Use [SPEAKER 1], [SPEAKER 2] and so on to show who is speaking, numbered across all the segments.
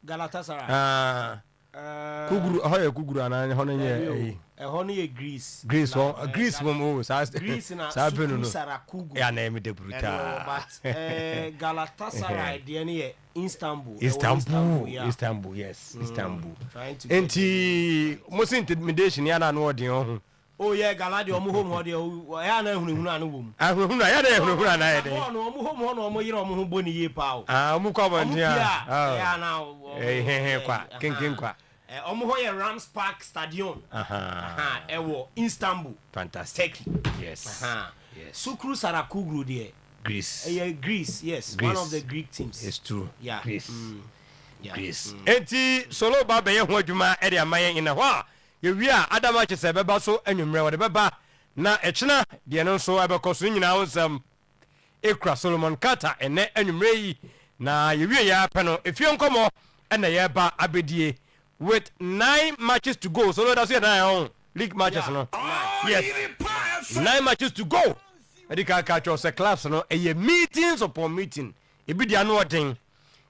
[SPEAKER 1] Galatasaray.
[SPEAKER 2] Kuguru, how Kuguru and Honey,
[SPEAKER 1] Honey Greece.
[SPEAKER 2] Greece, Greece,
[SPEAKER 1] Greece na Sarakugu.
[SPEAKER 2] Yeah, name the brutal.
[SPEAKER 1] But Galatasaray, the Istanbul.
[SPEAKER 2] Istanbul, yes, Istanbul. And most intimidation, Yana, no, the
[SPEAKER 1] oh yeah, Galadi or Muhom or the Ayana Hunanum.
[SPEAKER 2] I will not have
[SPEAKER 1] Omohoye Rams Park Stadium. Ewo Istanbul.
[SPEAKER 2] Fantastic. Yes.
[SPEAKER 1] Yes. Sukru Sarakuglu there.
[SPEAKER 2] Greece.
[SPEAKER 1] Greece, yes. Greece. One of the Greek teams.
[SPEAKER 2] It's true.
[SPEAKER 1] Yeah.
[SPEAKER 2] Greece. Greece. Enti solo baba ye ho adwuma e de amayen ina ho. Ye wi a adama che se beba so anwumre wo de beba na echena de no so abekoso nyina wonsam ekra Solomon Carter ene anwumre yi na ye wi ya pe no efie nkomo ena ye ba abedie with 9 matches to go. So that's it now. League matches, no? Yes. 9 matches to go. Edika catch us a class, no? A meetings upon meeting. It be the annual thing.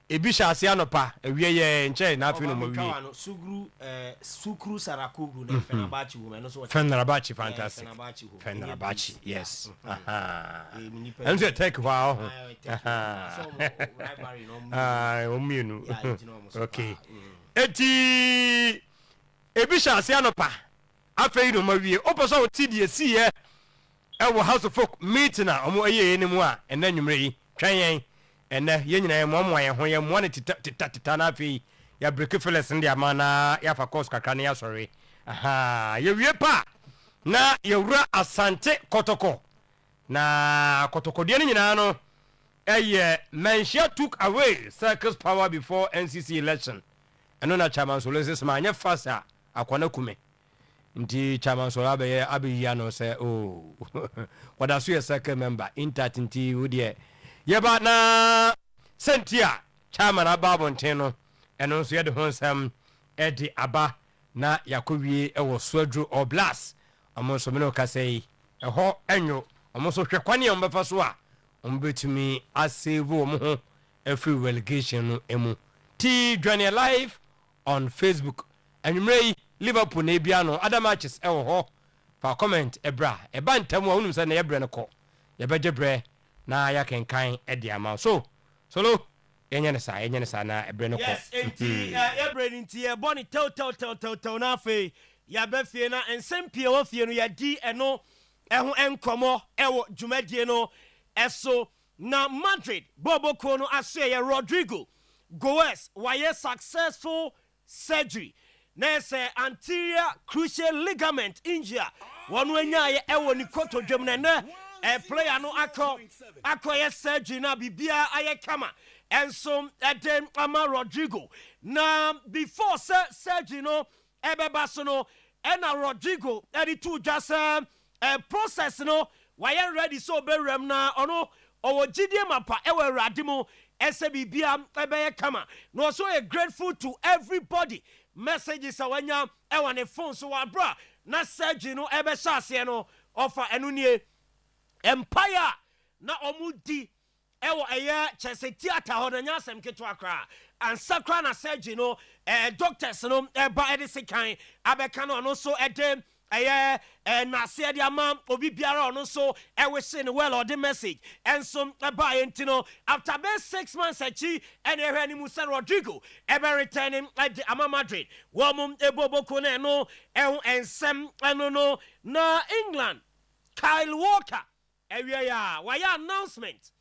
[SPEAKER 2] It be Shasiano pa. We are in chain. Now,
[SPEAKER 1] Sukru Sarakuglu, Fenerbahce woman.
[SPEAKER 2] Fenerbahce, fantastic. Fenerbahce, yes. And they take a while. Okay. Eti ebisha asiano pa afei no mawie oposo otidie si e wo house of folk meeting a omo eye enimu a ena nwumre yi twen ena ye nyina mo ye ho ye mo ne tita na afei ya break feles ndi amana ya fa course kakra ne ya sorry ye wie pa na ye wura Asante Kotoko na Kotoko de nyina no Menchia took away Circus power before NCC election. And na chairman so let's man ya fasa akwana kume nti chairman so abe ya no say oh what aso ye second member intatinti wo de ye ba na sentia chairman ababonten no eno so ye de honsam e de aba na yakowie e wo soadru oblast amo so me no ka sei e ho enyo amo so hwekwane am befa so a om betumi asave om ho every relegation no emu ti join live on Facebook and Ray Liverpool Nebiano other matches ho for comment ebra e bantam wa unum say na ebre ne ko ye beje bre na ya kenkan e de ama so solo yenye ne sa na ebre ne ko
[SPEAKER 1] yes enti ebre nti e boni tel na fe ya be fie na ensempie wo fie no ya di eno eho enkomo ewo dwumadie no eso na Madrid Bobo Kono ase ye Rodrigo Goes why successful surgery nese anterior cruciate ligament injury one wenya ye ewo ni koto dwem na player no akọ surgery na bibia aye kama enso edem ama Rodrigo na before surgery no ebeba so no ena Rodrigo edi to just process no why ready so be rem na ono owo gidie mapa ewo awrade mu SBBM ebeye kama. No so grateful to everybody. Messages awanya ewa ne phone so wa bra na surgery no ebe shase no offer enunye empire na omudi ewo eye chese theater ho na nyasem keto akra and sakra na surgery no doctors no eba edisikan abeka no so edem na se dia mam obi biara ono so wishing well or the message and some buy entino after best 6 months achi and ehwe ni Musa Rodrigo ever returning at the Ama Madrid womum eboboko na no ensem no na England Kyle Walker ya why announcement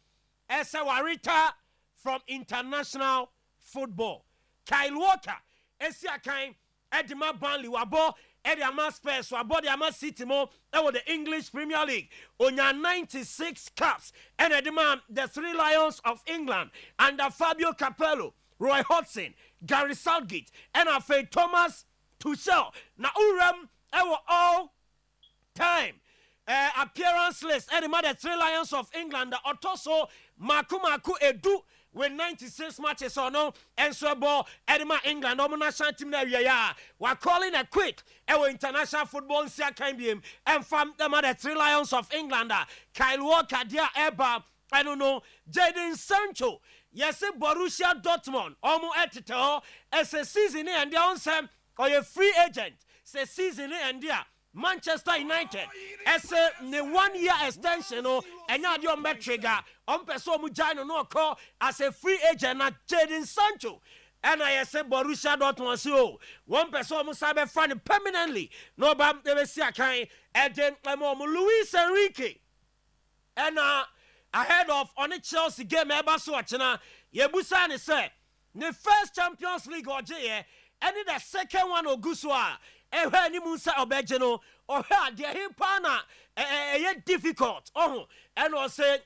[SPEAKER 1] ese warita from international football Kyle Walker esiakan edima Burnley wabo Ediama Spurs wabo the Ama City mo with the English Premier League onya 96 caps and edima the Three Lions of England under Fabio Capello Roy Hodgson Gary Southgate and afa Thomas Tuchel na urem all time appearance list edima the Three Lions of England the Otoso Makumaku Edu with 96 matches or no, and so ball Edema England, no national team there. We're calling a quit. Our international football in Siakam and from them are the Three Lions of England. Kyle Walker, dear Eba, I don't know, Jadon Sancho, yes Borussia Dortmund omo etete ho ese season and dia onsem or free agent say season and dia Manchester United as a 1 year extension no enya de on betrega on person mu jai no call as a free agent na Jadon Sancho and I say Borussia Dortmund so one person mu sabe fan permanently no bam dey see akan and then Luis Enrique and ahead of on the Chelsea game eba so achina yebusa ne say the first Champions League oje and the second one ogusua ehwe ni musa obeje no ohwe de himpa na difficult and was say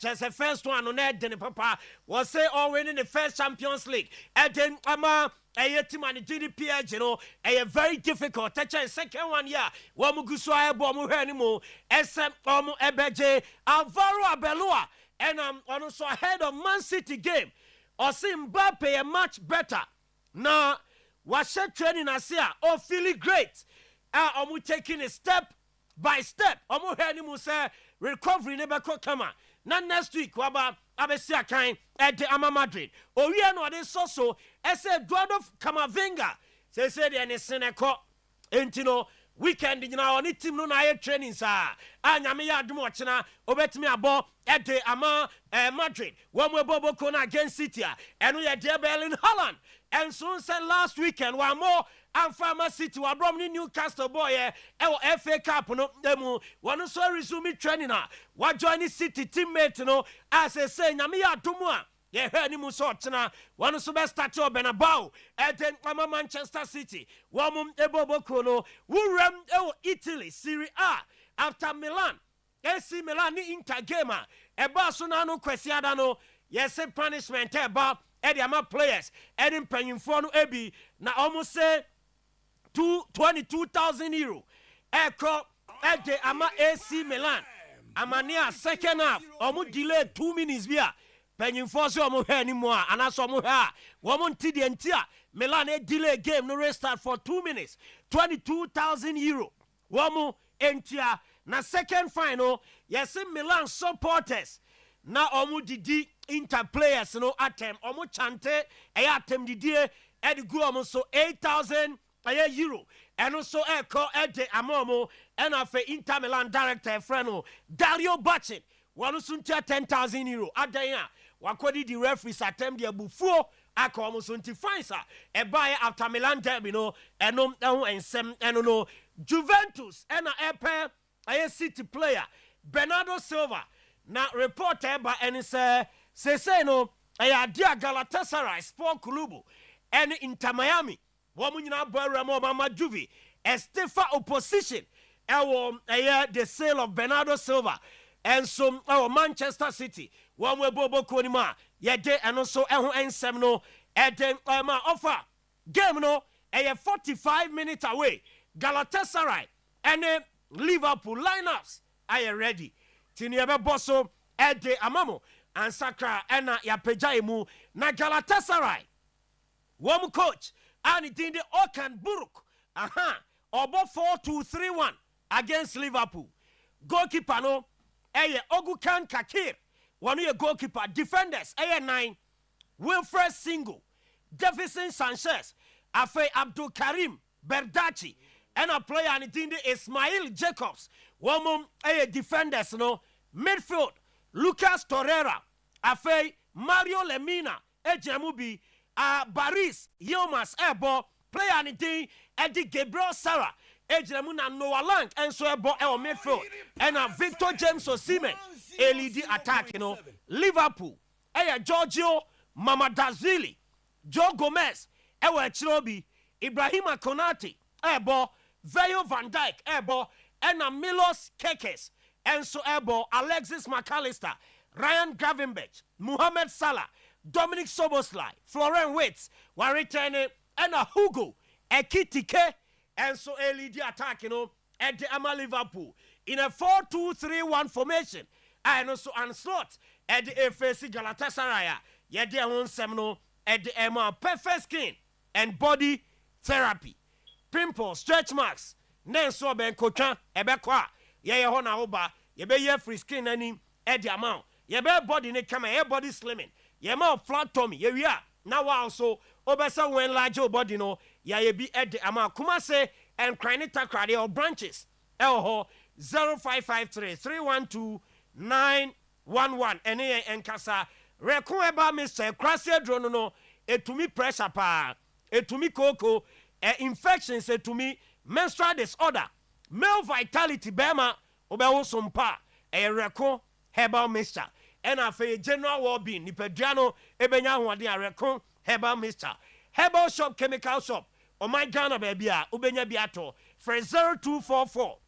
[SPEAKER 1] just the first one no na de ne papa was say all winning the first Champions League and then team and GDP you know very difficult touch second one yeah wo mugusua ebo mo hwe ni mo esem ebeje Alvaro Arbeloa and also ahead of Man City game or see Mbappe a much better now was training as here or feeling great taking it step by step say recovery never could come now next week waba abesia kind at the Ama Madrid or we are not this so as a Eduardo Camavinga say the Seneco entino weekend you know on team no na training sir anyame ya dum ochina obetimi abo at the Ama Madrid one we bobo kona against City and we are there Erling Haaland and soon said last weekend one more and Farmer City were brought Newcastle boy FA Cup no demu one so resume training what join City teammate no as I say nyame ya dum yeah, any musotna, one so best start up and about, and then Manchester City, one ebo kono, who ram Italy, Serie A, after Milan, AC Milan, Inter gamer, a Barcelona Quesiadano, yes, a punishment about Eddie Ama players, Eddie paying for no Ebi, now almost say 22,000 euro, Echo, Eddie Ama AC Milan, Amania second half, almost delayed 2 minutes via. Penny force omo hair anymore, and as omo hair, woman Tidi and Tia, Milan a delay game no restart for 2 minutes, 22,000 euro. Womo entia na second final, yes, Milan supporters. Now omo didi Inter players no attempt, omo chante, a attempt didi, and go omo so 8,000 euro. And also echo ede amomo, and afe Inter Milan director friend Dario Bacin, one soon 10,000 euro. Adaya. Wakodi the referees attempt the buffo aka almost 25 sir e buy after Milan derby no enom ensem eno no Juventus and a City player Bernardo Silva na reporter by any say no a dia Galatasaray Sport Club and Inter Miami woman nyina boy Mama Juve estefa opposition the sale of Bernardo Silva and some Manchester City one way bobo konima yede and also ensem no eden offer game no 45 minutes away Galatasaray and Liverpool lineups are ready tiniebe bosso ede amamo and sakra ena ya pejaimu na Galatasaray one coach and it in the Okan Buruk obo 4-2-3-1 against Liverpool goalkeeper no Ogukan Kakir one year goalkeeper defenders 9 Wilfred Singo Jefferson Sanchez Afe Abdul Karim Berdachi and a player and it Ismail Jacobs one defenders no midfield Lucas Torreira Afe Mario Lemina Ejemubi Baris Yilmaz Ebo player and it Eddie Gabriel Sarah Ejemuna Noah Lang and so ebo midfield and Victor James Osimhen LED attack you know Liverpool Giorgio Mamadashvili Joe Gomez Chirobi Ibrahima Konate ebo Virgil van Dijk ebo and Milos Kekes and so ebo Alexis McAllister Ryan Gravenberch Mohamed Salah Dominic Soboslai Florian Wirtz were returning and Hugo Ekitike and so LED attack you know at the Ama Liverpool in a 4-2-3-1 formation and also onslaught at the FAC Galatasaray yet their own seminal at the Emma perfect skin and body therapy pimples stretch marks nen so ben kocha ebekwa ye hona oba ye be ye free skin ani at the amount ye be body ne kama ye body slimming yema flat tummy ye wi a na wa also obesa when large body no ya ye bi ede ama kuma se and cranita crade or branches ho 0553 312 911 ene enkasa reko eba Mr. Krasia drone no etumi pressure pa etumi koko infections etumi menstrual disorder male vitality bema obewo sompa reko herbal mixture and afa general well-being nipadua ebenya hoade reko herbal mixture herbal shop chemical shop o my Ghana baby a ubenya bi ato for 0244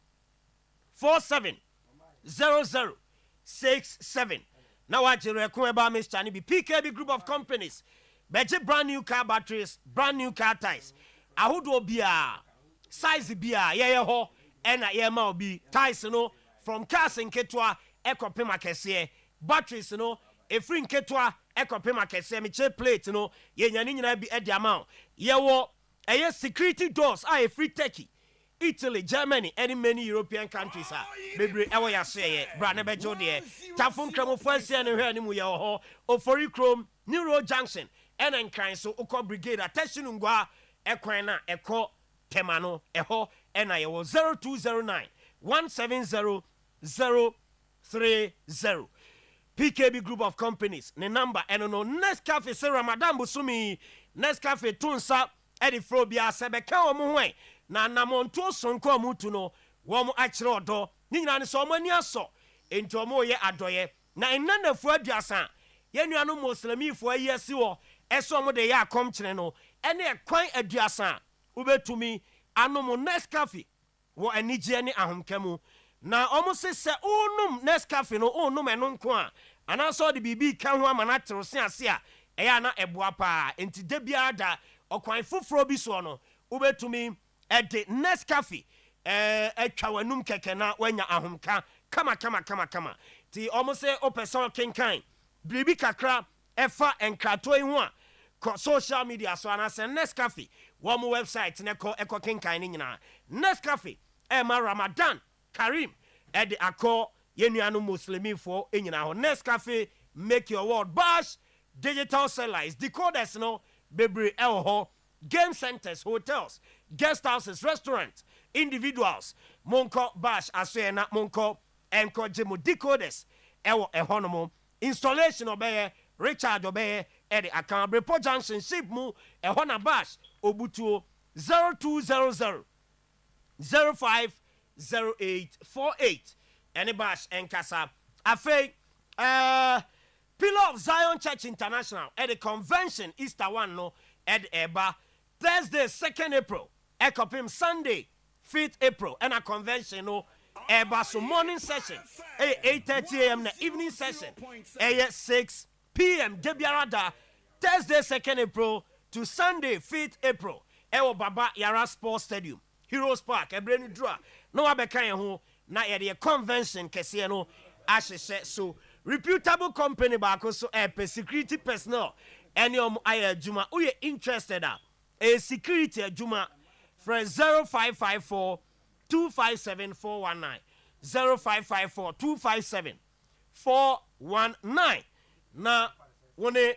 [SPEAKER 1] 47 0067 now watch reko herbal mixture ni bi PKB group of companies beje brand new car batteries brand new car tires ahodo bia size bia ye ho ena ye ma obi tires no from cars nketwa ekopem akese batteries no efri nketwa ekopem akese me che plate no ye nyane nyina bi edi amount ye wo eye security doors a free Turkey Italy Germany and many European countries are bebre ewo ya say bra na bejo de tafun kramo fancy na hwe ni mu ye ho ofori chrome New Road Junction and enkran so ukọ brigade attention ngwa ekwan na ekọ temano eho ena ye wo 0209 170 030 PKB group of companies ne number eno no Nescafe se Ramadan busumi Nescafe tunsa edi frobia sebeka omo hwen na namonto sonko mutu no wo mo akire odo ni nyina ne so mo ani aso enti omo ye adoye na enanafu aduasa ye nuano muslimifo ayesi wo eso mo de ya akom kire no ene ekwan aduasa ubetumi anomo Nescafe wo anigye ne ahomkamu na omo se onum Nescafe no onum eno nko a anaso de bibi ka ho amana terose ase a eya na eboa pa enti de bia da okwan foforo bi so no ubetumi ede Nescafe etwa wanum keke na wanya ahomka kama ti omo se opeson kenkan bibi kakra efa enkrato yi ho a social media so anase Nescafe wo mo website ne ko kenkan ni nyina Nescafe ma Ramadan Karim ede akọ yenuanu muslimifo enyina ho Nescafe make your world bash digital sellers decoders no bebre ho game centers hotels guest houses restaurants individuals monko bash asena monko enko jemu decoders ehonomo installation obeye recharge obeye ede account report junction ship mu ehona bash obutuo 0200 050848 any bash enkasa afei Pillar of Zion Church International at the convention Easter one no at Eba Thursday 2nd April ekopim Sunday 5th April and a convention no Eba so morning session 8:30 a.m. na evening session 6 p.m. Debiarada Thursday 2nd April to Sunday 5th April ewo Baba Yara Sports Stadium Heroes Park ebrenu draw no abeka ye ho na ye de convention kese no ahyehyɛ so reputable company baako so security personnel any aye adwuma uye interested a security adwuma for 0554 257 419 0554 257 419 na wone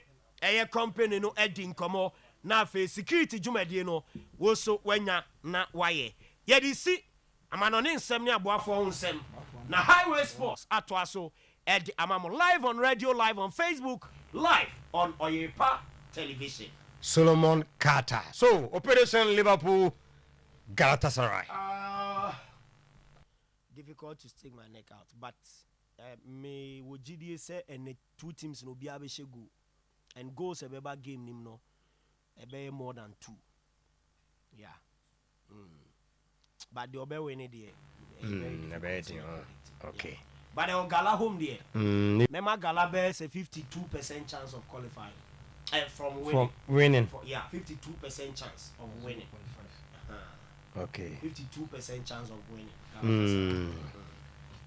[SPEAKER 1] company no edi nkomo na fe security dwumadie no wo so wanya na waye yedi si amanone nsem ne aboafo nsem na highway sports atwaso edi amamo live on radio live on Facebook live on Oyerepa television
[SPEAKER 2] Solomon Carter so Operation Liverpool Galatasaray
[SPEAKER 1] difficult to stick my neck out but me wojidie say and two teams no bia be shegu and goals ebeba game nim no ebe more than 2 yeah but the obe win it
[SPEAKER 2] okay
[SPEAKER 1] but the Gala home there Mema Gala bears a 52% chance of qualifying from winning 52% chance of winning
[SPEAKER 2] okay
[SPEAKER 1] 52% chance of winning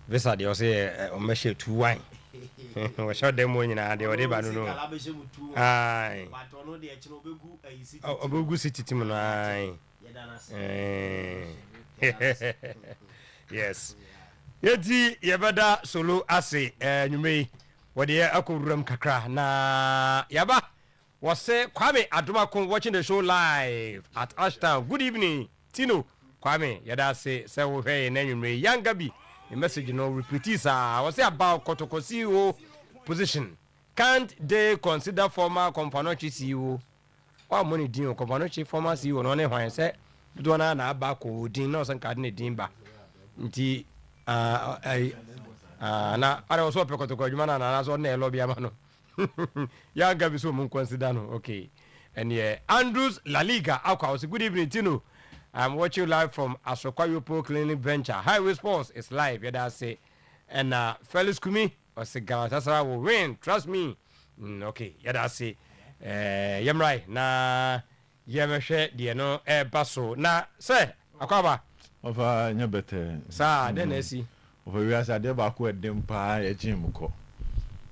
[SPEAKER 2] Visa they say o meshe 2-1 we shot them when na they already ba no ai
[SPEAKER 1] but ono de echi no begu city
[SPEAKER 2] obegu city team no ai yes yeti yebada solo ase nwumei wɔde akɔwuram kakra na yaba wɔsɛ Kwame Adomako watching the show live at Ashtown. Good evening Tino Kwame yɛda ase sɛ wohwɛ na nwumre yanga bi the message no repeat sa wɔsɛ about Kotoko CEO position. Can't they consider former Kompanochi CEO? Wa money din Kompanochi former CEO no ne hwan sɛ do na aba ko din na ɔsɛ nkade ne din ba. Nti na ara wɔsɛ pɛ Kotoko adwuma na so na ɛlɔ bi ama no. Yanga bi so mun consider no. Okay. And yeah, Andrews La Liga Aqua was good evening Tino. I'm watching live from Asokwayopo Clinic Venture. Highway Sports is live. Yeah, that's it. And Felix Kumi was the Galatasaray will win. Trust me. Okay, yeah, that's it. Yam right. Na yameshe di no baso. Na say akwaba.
[SPEAKER 3] Ofa nya better.
[SPEAKER 2] Sa den esi.
[SPEAKER 3] Ofa wi asa de ba ko edem pa e gym ko.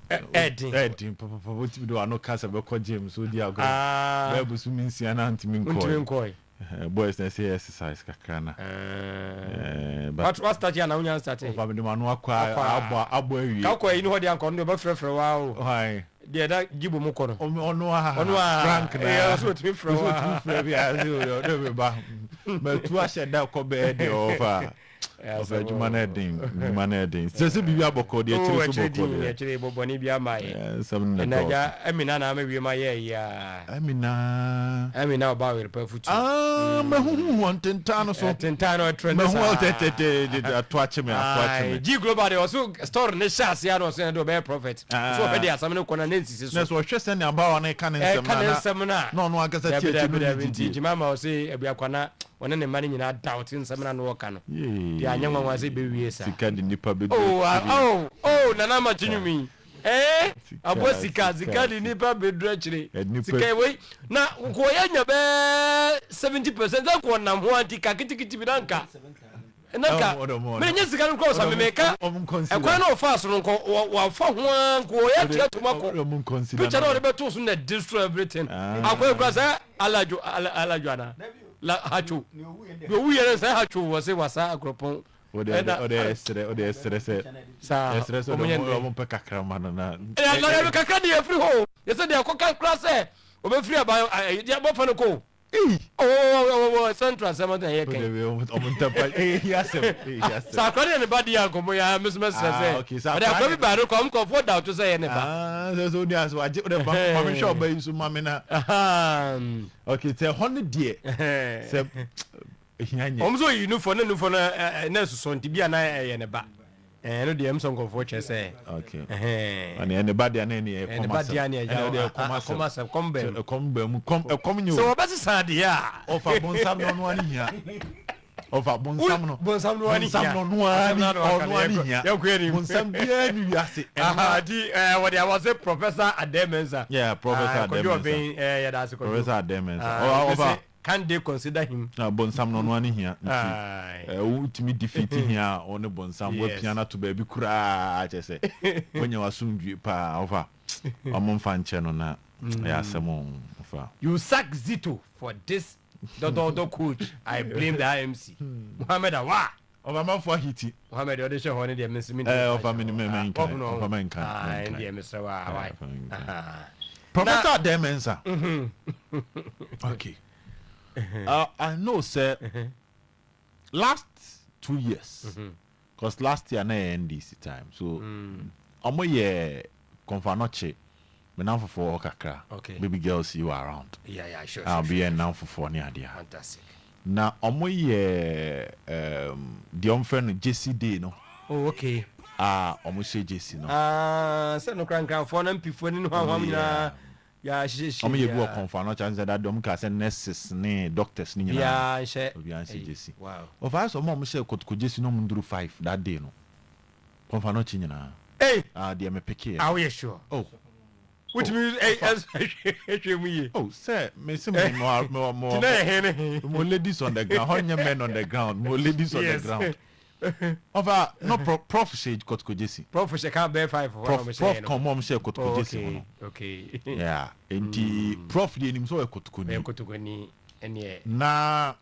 [SPEAKER 3] Edin papa what do ano kasa be ko gym so di agro. Be busu min sia na ntimi nko. Boys na say exercise kakra na.
[SPEAKER 2] But what start ya na unya start?
[SPEAKER 3] Ofa me de manu akwa abo awie.
[SPEAKER 2] Ka ko yi ni ho de anko no be frefre wa o.
[SPEAKER 3] Hai.
[SPEAKER 2] De da gibo mu ko no.
[SPEAKER 3] Ono a. Frank na.
[SPEAKER 2] Yeah, so to frefre wa.
[SPEAKER 3] So to frefre bia so do be ba. Me tu a sheda ko be de ofa. Ofa juma na edin. Se bibi aboko de chiri so boko de.
[SPEAKER 2] Chiri boboni bia mai.
[SPEAKER 3] Some na.
[SPEAKER 2] Na ja Amina na me wi ma ye ya.
[SPEAKER 3] Amina
[SPEAKER 2] oba we pa futu.
[SPEAKER 3] Me hu won tentano so.
[SPEAKER 2] Tentano trend.
[SPEAKER 3] Me hu tete atoache me.
[SPEAKER 2] G Global de also store ne shas ya no so do be prophet. So be dia samene kona ne nsisi so.
[SPEAKER 3] Na so hwe se ne aba wa na ka ne nsem na. No no agasa tie
[SPEAKER 2] no ti mama o se ebia kwana wona ne mane nyina doubt nsem na no woka no. Dia anyanwa wa se be wie sa.
[SPEAKER 3] Sika de nipa be.
[SPEAKER 2] Nana ma chinumi. Abo sika di nipa be dra chire. Sika we na ko ya nya be 70% za ko nam ho anti ka kitikiti bidanka. Nanka me nya sika no ko sa me meka. E kwa na ofa so no ko wa fa ho ko ya tia to mako. Picture no be to so na destroy everything. Akwa kwa sa alajo ana. La hachu. Yo wi yere sa hachu wo se wasa agropon.
[SPEAKER 3] Ode estre
[SPEAKER 2] sa
[SPEAKER 3] o pe kakra mano na
[SPEAKER 2] la kakra de free ho you say de akoka class o be free about ya bo fa no ko central seven here ken
[SPEAKER 3] o muntapa yasem
[SPEAKER 2] sa akra ne ba dia ko mo ya mesmes say de akra bi ba ro ko for doubt to say ne ba
[SPEAKER 3] so ni aso age o de ba ma me show ba yin so ma me na okay say 100 die say
[SPEAKER 2] omzo yi no for na susonti bia na ye ne ba no de em sonko for che say
[SPEAKER 3] okay ani ne ba dia na ne e
[SPEAKER 2] komasa ba dia ne ya komasa kombe
[SPEAKER 3] nyu
[SPEAKER 2] so obese sa dia
[SPEAKER 3] ofa bonsam no ani hia ofa bonsam no ani hia
[SPEAKER 2] ya kweri
[SPEAKER 3] bonsam bia ni wiase
[SPEAKER 2] di what I was a professor Ademensa
[SPEAKER 3] professor Ademensa
[SPEAKER 2] ya da se
[SPEAKER 3] professor Ademensa
[SPEAKER 2] over can they consider him
[SPEAKER 3] bonsam no ani hia ultimi defeat hia on bonsam we piano to baby kura chese wonya wasundwi pa over omfa nche no na ya asemo ofa
[SPEAKER 2] you sack Zito for this the coach I blame the IMC Mohammed Awa
[SPEAKER 3] over man for hiti
[SPEAKER 2] Mohammed ode she hone de mesimi
[SPEAKER 3] over me over man kan
[SPEAKER 2] and the Mr. Wa
[SPEAKER 3] Professor Demensa okay I know sir last 2 years because last year na NDC time so omo ye Konfanoche me now for kakra baby girl see you around
[SPEAKER 2] sure
[SPEAKER 3] I'll be now for near there
[SPEAKER 2] fantastic
[SPEAKER 3] na omo ye the unfriend JC Day no
[SPEAKER 2] okay
[SPEAKER 3] omo say JC no
[SPEAKER 2] say no kran for na mpifo ni no hwam na ya shishi
[SPEAKER 3] omo ye bu Konfanoche and that dom ka say nurses ni doctors ni nyina
[SPEAKER 2] ya she
[SPEAKER 3] obi an say JC
[SPEAKER 2] wow
[SPEAKER 3] of us omo say kotoko JC no munduru 5 that day no Konfanoche nyina they me pick here
[SPEAKER 2] are you sure which means
[SPEAKER 3] sir me say more ladies on the ground how men on the ground more ladies on the ground over no prof shade kotoko JC
[SPEAKER 2] prof she can bear 5
[SPEAKER 3] prof come on say kotoko JC
[SPEAKER 2] okay
[SPEAKER 3] yeah enti prof dey nim so
[SPEAKER 2] kotoko ni ene
[SPEAKER 3] na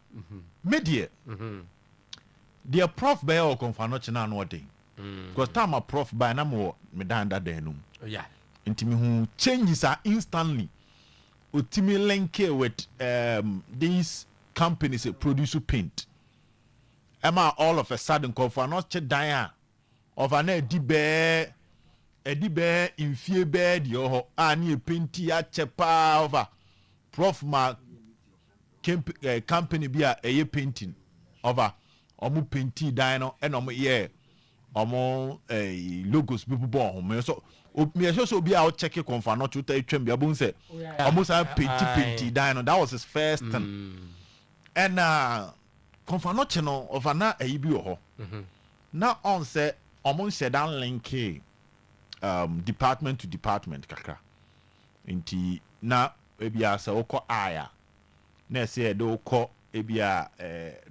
[SPEAKER 3] media the prof bear o Konfanoche na no dey because time a prof by na mo me danda denum
[SPEAKER 2] Yeah.
[SPEAKER 3] nti me hu changes are instantly otimi link with these companies that produce paint Emma all of a sudden call for not che dan of an edi bear in fear bed yo ani painti a chepa over prof ma company be a painting over omu painti dan no and omu yeah omo logos people born so me so be out check it confirm not to tell twem bia bon say almost have painti dan no that was his first thing and confirm not no of na e bi ho now on say omo say dan link department to department kakra nti na ebia say okọ aya na say e do okọ ebia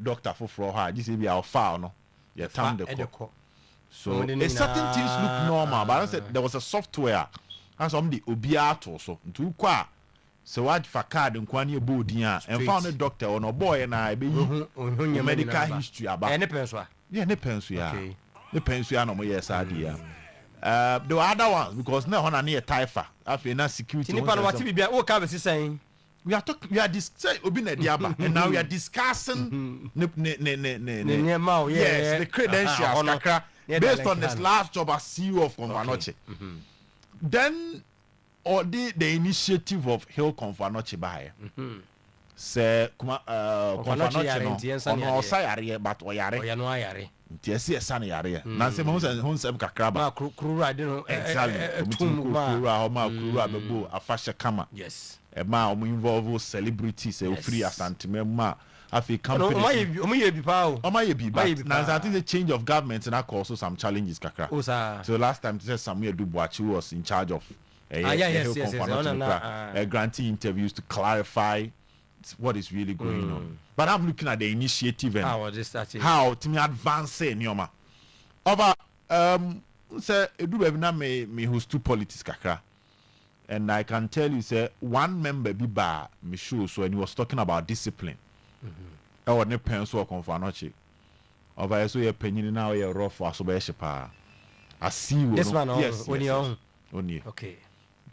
[SPEAKER 3] doctor foforo ha just ebia file no ya tam de ko. So certain things look normal, but I said there was a software and some the obiato so to kwa so what for card and kwani bodia and found a doctor on a boy and I be medical history about
[SPEAKER 2] any penswa.
[SPEAKER 3] Yeah, ne pensu ya. Ne pensu ya no mo yes idea. The other ones because now on near Taifa after na security.
[SPEAKER 2] Nipa no wati bibia o ka be saying
[SPEAKER 3] we are obi na diaba and now we are discussing yes the credentials kakra based on this last job as CEO of Konfanoche. Then or the initiative of Hill Konfanoche by say Konfanoche no sayare but oyare
[SPEAKER 2] no ayare
[SPEAKER 3] ntiesi esane yare na se mo nsem kakra ba
[SPEAKER 2] krura de no
[SPEAKER 3] exactly krura bebo afashe kama
[SPEAKER 2] yes
[SPEAKER 3] ma omo involve celebrities e free asanteme ma afi company
[SPEAKER 2] omo ye bi pa o
[SPEAKER 3] omo ye bi but now I think the change of government and also some challenges kakra so last time Samuel Duboachi was in charge of granting interviews to clarify what is really going on. But I'm looking at the initiative and how to me advance nyoma over say edu be na me host two politics kakra. And I can tell you, say, one member be ba me show so and he was talking about discipline. I was ne pen so Konfanoche. Over so ye penyin now ye rough aso be shepa. I see
[SPEAKER 2] this one
[SPEAKER 3] yes,
[SPEAKER 2] when you
[SPEAKER 3] only.
[SPEAKER 2] Okay.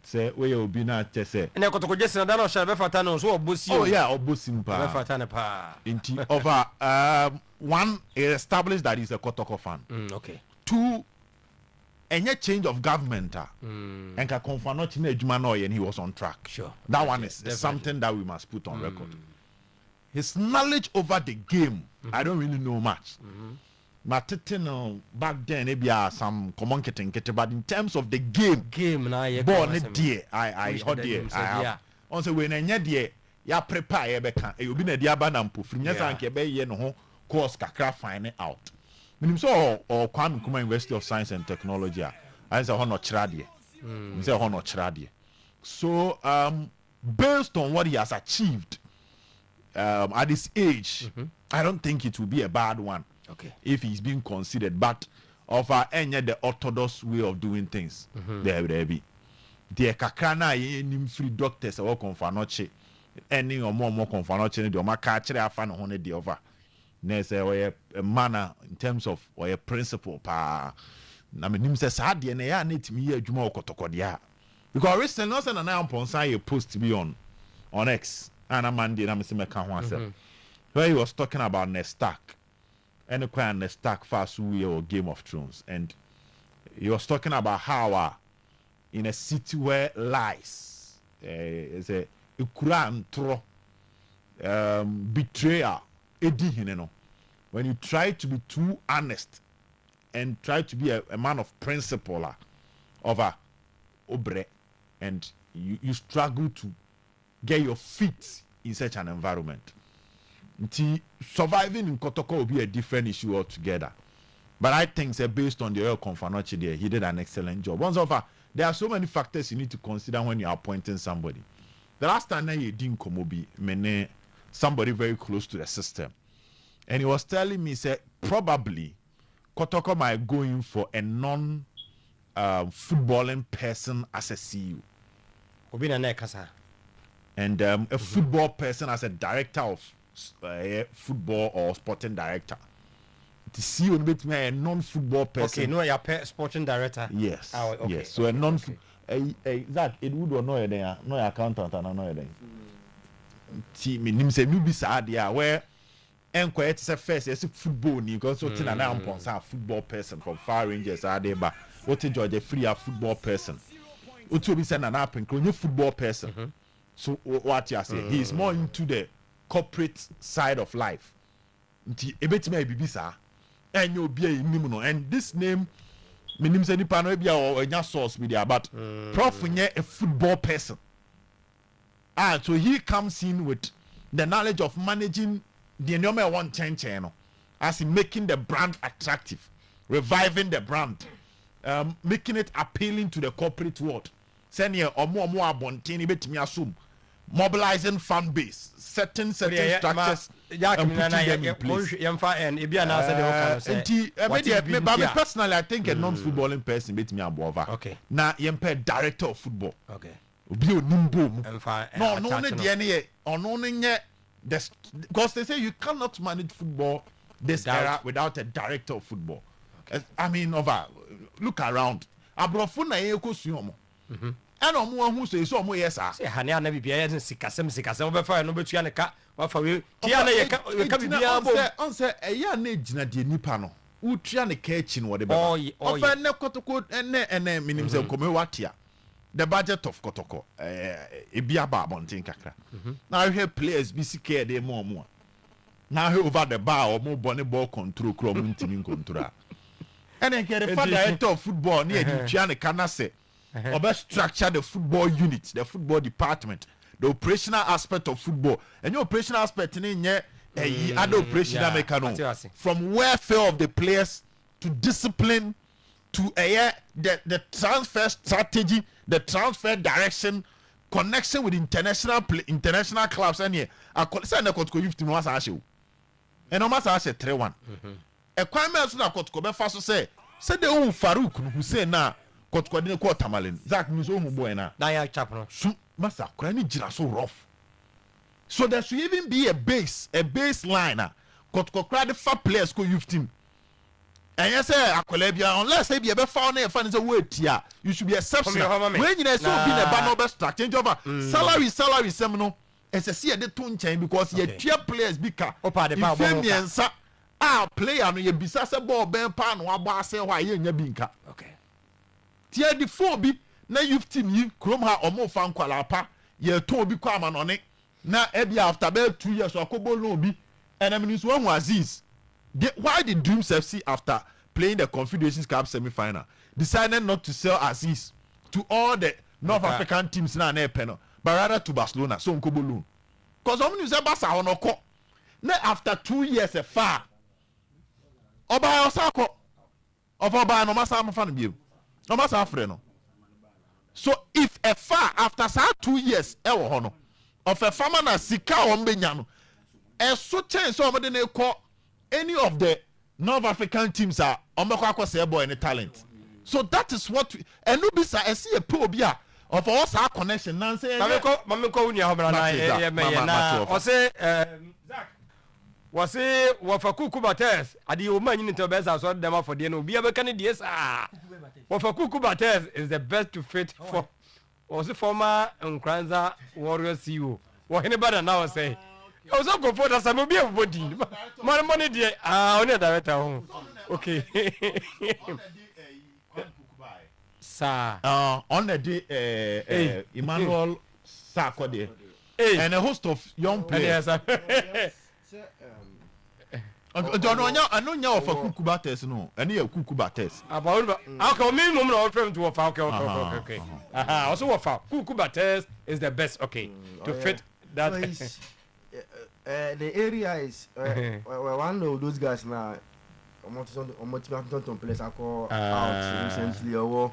[SPEAKER 3] Say we obi na che say.
[SPEAKER 2] Na kotoko jesi na da no sha be fata no so obosi.
[SPEAKER 3] Oh yeah, obosi mpa.
[SPEAKER 2] Be fata na pa.
[SPEAKER 3] Inti over one established that he's a Kotoko fan.
[SPEAKER 2] Okay.
[SPEAKER 3] Two any change of government and can confirm not in and he was on track.
[SPEAKER 2] Sure.
[SPEAKER 3] That one is something that we must put on record. His knowledge over the game, I don't really know much. But back then maybe some common getting but in terms of the game
[SPEAKER 2] na
[SPEAKER 3] born it dear I heard dear I also when dear ya prepare beka e obi na dia ba na mpo frinya sanke be ye no ho course kakra find out. Minim so or Kwame Nkrumah University of Science and Technology I say hono chradie say hono chradie so based on what he has achieved at this age I don't think it will be a bad one if he's being considered but of any the orthodox way of doing things there be the kakra na nim free doctors or Konfanoche any or more Konfanoche the ma ka kire afa no ho ne de over na say a manner in terms of or a principle pa na menim say sa de na ya na timi ya adwuma okotokode because recently no say na na ponsan ye post to be on X and a Monday na me say meka ho asem where he was talking about Nestak and the Nestak fast we or Game of Thrones and he was talking about how in a city where lies is a ukura ntro betrayal when you try to be too honest and try to be a man of principle over obre and you struggle to get your feet in such an environment. Surviving in Kotoko will be a different issue altogether. But I think based on the oil Konfanoche there, he did an excellent job. Once over, there are so many factors you need to consider when you are appointing somebody. The last time you didn't come somebody very close to the system. And he was telling me, say, probably Kotoko might go in for a non-footballing person as a CEO. And a football person as a director of football or sporting director. to see on bit me a non-football person.
[SPEAKER 2] Okay, no, you're a sporting director.
[SPEAKER 3] Yes.
[SPEAKER 2] Oh, okay.
[SPEAKER 3] Yes. So a non that it would or no there, no accountant and no there. See me nim say be sad there where enquire say first yes football ni because so tin na am football person from Far Rangers are there but what George free a football person. Otu obi say na happen you football person. So what you say he is more into the corporate side of life. Nti ebetime bibi sa enyo bia nim no and this name minim say nipa no bia o nya source media but prof nye a football person. So he comes in with the knowledge of managing the number one channel as in making the brand attractive, reviving the brand, making it appealing to the corporate world. Senior or more abontini betimi assume mobilizing fan base, certain structures. Personally, I think a non-footballing person betimi abova.
[SPEAKER 2] Okay.
[SPEAKER 3] Na yempe director of football.
[SPEAKER 2] Okay.
[SPEAKER 3] No, because they say you cannot manage football this era without a director of football. Okay. I mean, look around. Abrofuna yeko suyomo. And omo who say so omo yes sir.
[SPEAKER 2] Say hania na bibia sikasem obefa no betua ne ka wafa we tia na ye ka bibia bo.
[SPEAKER 3] On say eya na gina de nipa no. Utua ne ka echi no wo de baba. Ofa ne kotoko ene minim se komo watia. The budget of Kotoko, Ibiaba Bontin Kakra. Now I hear players be sick de more. Now I over the bar or more bonnet ball control, Cromuntin control. And then get a director of football near the Chiana Canase, or best structure the football unit, the football department, the operational aspect of football, and your operational aspect in here, other operational mechanism from welfare of the players to discipline. To the transfer strategy, the transfer direction, connection with international clubs, and here I say na kotko youth team was ashe. And almost ashe 3-1. A crime else na kotko be faso say the own Farouk who say na kotko didn't call Tamalin. Zach means own boy na.
[SPEAKER 2] Na ya chap no.
[SPEAKER 3] So massa crani jira so rough. So there should even be a baseline. Kotko crowd for players go youth team. And yes, unless they be a found a fan is a word here, you should be exceptional. When you so be a banner best change over salary seminal as a see a tune chain because your tier players bika player no ye bisasa ball ben pan wa ba say why ye nya binka.
[SPEAKER 2] Okay.
[SPEAKER 3] Tier the 4 bi na youth team yi krom ha omo fan kwala pa ye ton bi kwa manone na e bi after be 2 years akobo no bi and I mean so one Aziz. Why did Dreams FC, after playing the Confederations Cup semi-final, decided not to sell Aziz to all the North African teams na panel, but rather to Barcelona? So Nkobolu, because I'm using Barca on Oko. Now after 2 years, a far. Oba Osako, Oba no masa fan bi, no masa freno. So if a far after 2 years, ewo hono of a farmer na sika ombenyano, e so change so omede na call. Any of the North African teams are say boy any talent. So that is what and Nubisa I see a pro bia of us our connection now say
[SPEAKER 2] Mamiko unia hobra na o say Zach was say Wafakuku Bates adi o man into best as what them for the no bia be kan die sa Wafakuku Bates is the best to fit for was the former Nkranza Warriors CEO. What anybody now say I was not going for that. Some be a body. Money, dear. Only a director. Okay. Sir.
[SPEAKER 3] On the day, Emmanuel Sarkodie, and a host of young players. I know you for Kukubates, no, and you Kukubates.
[SPEAKER 2] About I'll come in, woman, or friend to a falcon. Okay. Also, a Kukubates is the best. Okay. To fit that.
[SPEAKER 4] The area is one of those guys now. Players are called out recently or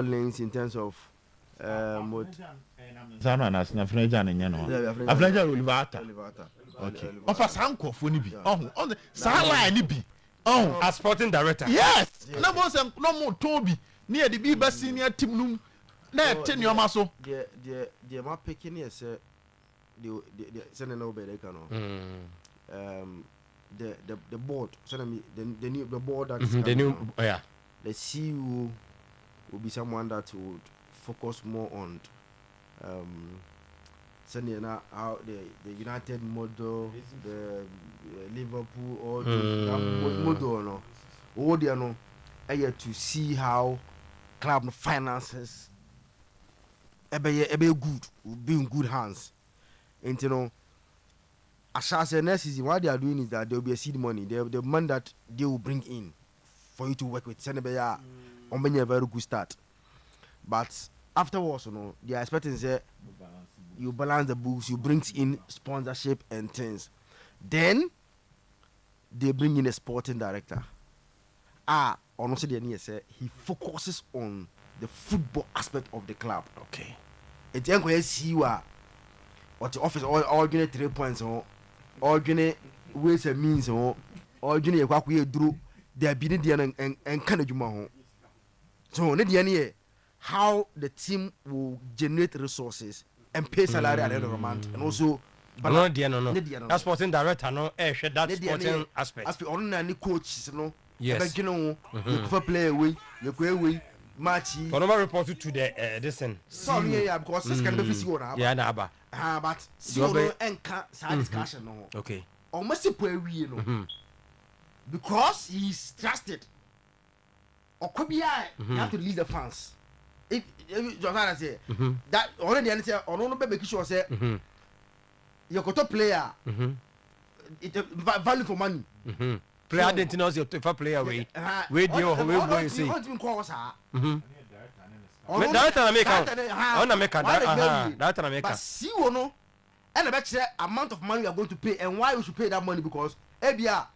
[SPEAKER 4] links in terms of
[SPEAKER 3] Zana na Afreja and Yano. Afreja Olivata. Okay. Of a sanko for Nibi. Oh, on the Sala Nibi. Oh,
[SPEAKER 2] a sporting director.
[SPEAKER 3] Yes. No more Toby near the Biba senior team room. Net 10 your muscle.
[SPEAKER 4] The map picking yes, the sending over they can. the board. So the new the board that is
[SPEAKER 2] the
[SPEAKER 4] coming
[SPEAKER 2] new
[SPEAKER 4] now,
[SPEAKER 2] yeah.
[SPEAKER 4] the CEO will be someone that would focus more on how the United model, the Liverpool or the model no, all they know, to see how club finances be good, will be in good hands. And you know, as I said, next season, what they are doing is that there will be a seed money. The money that they will bring in for you to work with. Senegal, on a very good start. But afterwards, you know, they are expecting say you balance the books, you bring in sponsorship and things. Then they bring in a sporting director. Honestly, he focuses on the football aspect of the club.
[SPEAKER 2] Okay.
[SPEAKER 4] It's going to see what the office all 3 points all ways and means all drew their bidding and Canada. So how the team will generate resources and pay salary at the end of the month, and also
[SPEAKER 2] that sporting director that sporting aspect.
[SPEAKER 4] As on any coaches,
[SPEAKER 2] yes,
[SPEAKER 4] you for play away, you go away. Match.
[SPEAKER 2] Never reported to the this thing.
[SPEAKER 4] Sorry, yeah, because this can be physical.
[SPEAKER 2] Yeah, nah,
[SPEAKER 4] but so and discussion no.
[SPEAKER 2] Okay.
[SPEAKER 4] Almost a you know, because he's trusted. Or could be you have to release the fans. If Johanna say that already answer or no baby sure say your top player it value for money.
[SPEAKER 2] Player didn't know your player way. We do we see.
[SPEAKER 4] But see no and the amount of money you are going to pay and why you should pay that money because ebia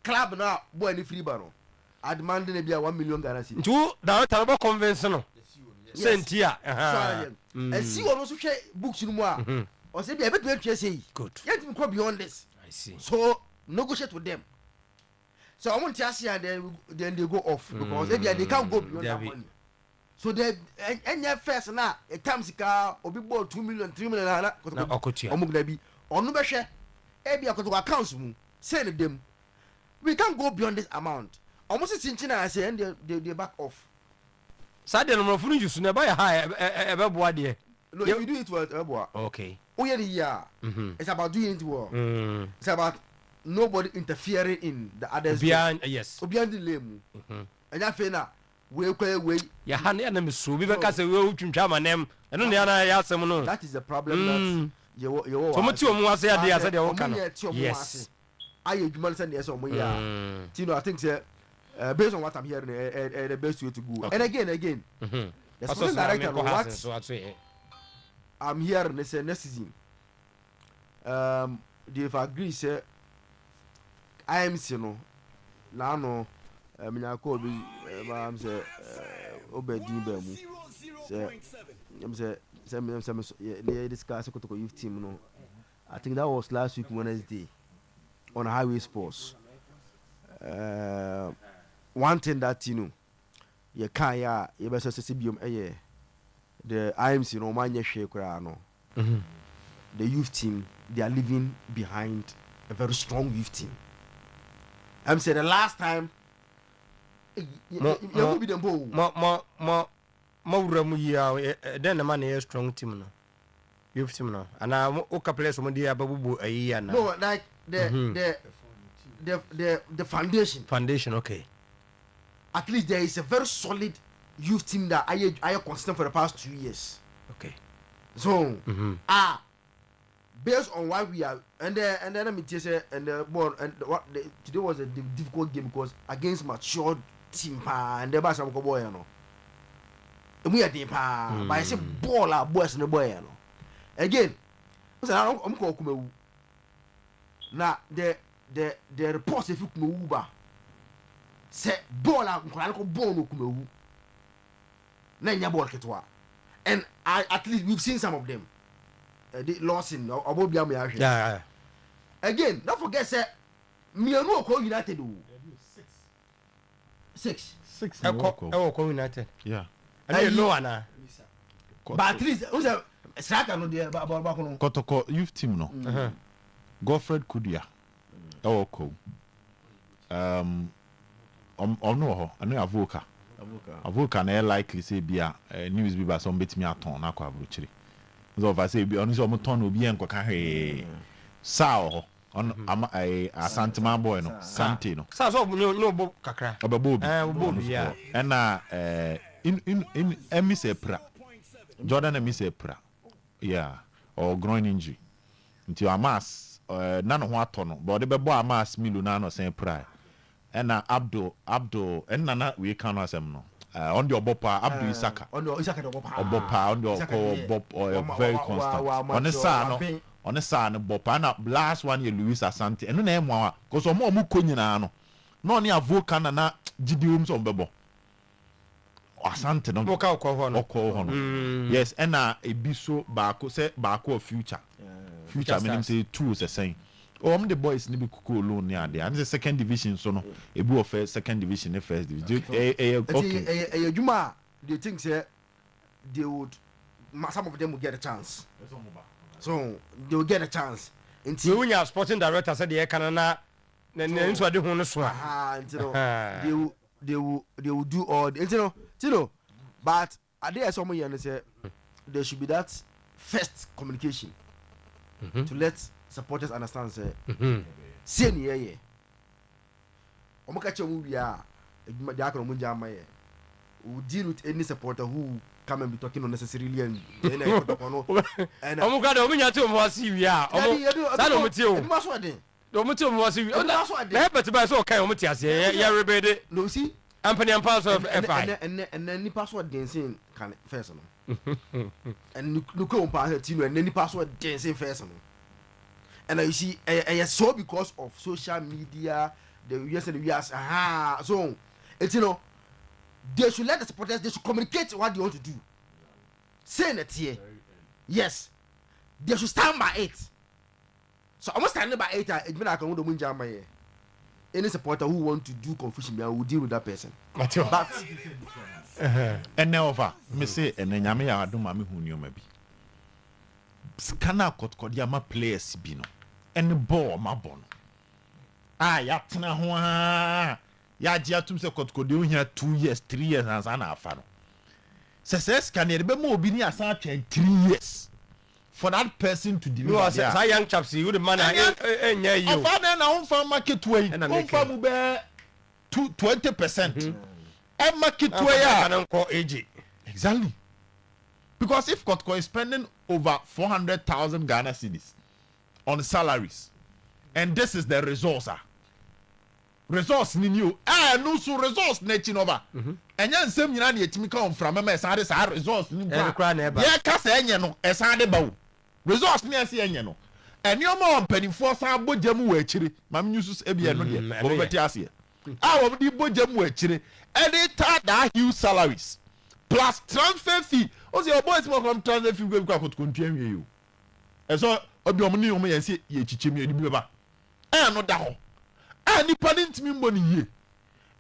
[SPEAKER 4] club now boy any free bar no I demand ebia 1 million Ghana cedis.
[SPEAKER 2] Two director conventional. Sentia.
[SPEAKER 4] And see one also share books no more. Or say be a bit to say
[SPEAKER 2] good.
[SPEAKER 4] Yet me go beyond this.
[SPEAKER 2] I see.
[SPEAKER 4] So negotiate with them. So I want to ask you and then they go off because they can't go beyond that money. So they any first now a time sika obi ball 2 million 3 million na
[SPEAKER 2] okotia
[SPEAKER 4] omugdabi onu be hwe e bia koto accounts mu send them we can't go beyond this amount almost since I say and they back off
[SPEAKER 2] Saturday no funu juice na buy high e be boa de.
[SPEAKER 4] No, if you do it well boa.
[SPEAKER 2] Okay.
[SPEAKER 4] It's about doing it well. It's about nobody interfering in the others.
[SPEAKER 2] Yes.
[SPEAKER 4] Obian the lame. And I feel now we
[SPEAKER 2] ya ha na me so bi be ka se we twuntwa manem eno ne na ya asem no.
[SPEAKER 4] That is the problem that you
[SPEAKER 2] so mo ti omu ase ade ase de wo kan. Yes.
[SPEAKER 4] I you man send yes omo ya. Tino I think say based on what I'm hearing the best way to go. Okay. And again the sporting director what I'm hearing say next season they've agreed say IMC no na no minya ko bi am say obedi ba mu say they discuss Kotoko youth team no. I think that was last week Wednesday on Highway Sports. One thing that you know you can you better say CBM the IMC no man share no. The youth team they are living behind a very strong youth team. I'm saying the last time you will be the ball.
[SPEAKER 2] Mo ya then the man is strong team no. Youth team no. And I oka place mo dia babu ayi na.
[SPEAKER 4] No, like the foundation.
[SPEAKER 2] Foundation, okay.
[SPEAKER 4] At least there is a very solid youth team that I consistent for the past 2 years.
[SPEAKER 2] Okay.
[SPEAKER 4] So based on why we are and then let me just say and the board and today was a difficult game because against mature team and the bass boy you know. And we are deep but I say ball boys and the boy you know. Again, I'm called Kumewu. Now the reports if you Kumewu say ball ball no Kumewu. Nanya ball ketwa. And at least we've seen some of them. They lost in
[SPEAKER 2] yeah.
[SPEAKER 4] Again, don't forget say me no call United do. Six
[SPEAKER 2] United.
[SPEAKER 3] Yeah.
[SPEAKER 2] And you know ana.
[SPEAKER 4] But at least who's a striker no there about
[SPEAKER 3] Kotoko youth team no. Godfred Kudia. ko ono anu avoka avoka na likely say bia news bi ba so betimi aton na kwa abrochiri so fa say bi ono so mo ton obi en kwaka he sao on asantema boy no sante no
[SPEAKER 2] sa so no bo kakra
[SPEAKER 3] obebo
[SPEAKER 2] obi ya
[SPEAKER 3] na in emise pra Jordan emise pra yeah or groin injury nti amas na no ho ato no but de bebo amas milu na no sen pra na abdul na we kan asem no on the obopa abdul isaka
[SPEAKER 4] on the isaka the
[SPEAKER 3] obopa on the obop very constant on the sa no bopa na last one ye Louis Asante eno na emwa cause omo konyina no ne avoka na gidium so mbebo Asante no
[SPEAKER 2] mo ka okọ
[SPEAKER 3] no yes na ebiso baako se baako of future meaning say two is the same the boys ni be kuku alone near there and the second division so no ebu of second division the first division
[SPEAKER 4] okay Juma they think say they would some of them will get a chance so they will get a chance
[SPEAKER 2] until we are sporting director said the can na nso de ho no so
[SPEAKER 4] they will do all you know but at the some year say there should be that first communication to let supporters understand say say ni ye omo ka che mu bia eduma dia ka no munja amaye we deal with any supporter who come and be talking unnecessarily and
[SPEAKER 2] omo ka do omo to mo asi wi a omo sa no mo ti o omo ti o mo asi wi na bet ba so kan omo ti ase ya rebede
[SPEAKER 4] no see
[SPEAKER 2] ampani ampass of FI
[SPEAKER 4] and then password dancing can first no and look on pass tino and then password dancing first no and you see so because of social media the yesterday we ask so it's they should let the supporters, they should communicate what they want to do, saying it here yes they should stand by it. So I'm standing by it. It's been like a munja any supporter who want to do confusion will deal with that person but
[SPEAKER 3] and now over me say and then nyame ya adom ame hu nioma bi skana kotkodi ma players bi no and ball ma bon ya tena ho ya ji atum se kotkodi o hia 2 years 3 years ansa na afa no se scanner be ma obi ni asa atwen 3 years for that person to deliver.
[SPEAKER 2] No, say young chaps you the man enya you.
[SPEAKER 3] Father na on farm market way. On farm be 20%. E market way
[SPEAKER 2] can call AG.
[SPEAKER 3] Exactly. Because if Kotko is spending over 400,000 Ghana cedis on salaries and this is the resource resource ni new no so resource na chinova enya nsem nyina na yetimi ka on from ma esa de sa resource ni
[SPEAKER 2] bra
[SPEAKER 3] ye ka sa enye no esa de ba wo resource ni ese enye no eni omo mpanifo sa bojam wo akire mam nyusu ebia no de wo beti ase wo di bojam wo akire any that huge salaries plus transfer fee o se boys mo from transfer fee go kwa kontwa nwie yo eso obi omo ni omo yense ye chichemi eni bi ba no da ho nipa ni ntimi mbɔ ni yie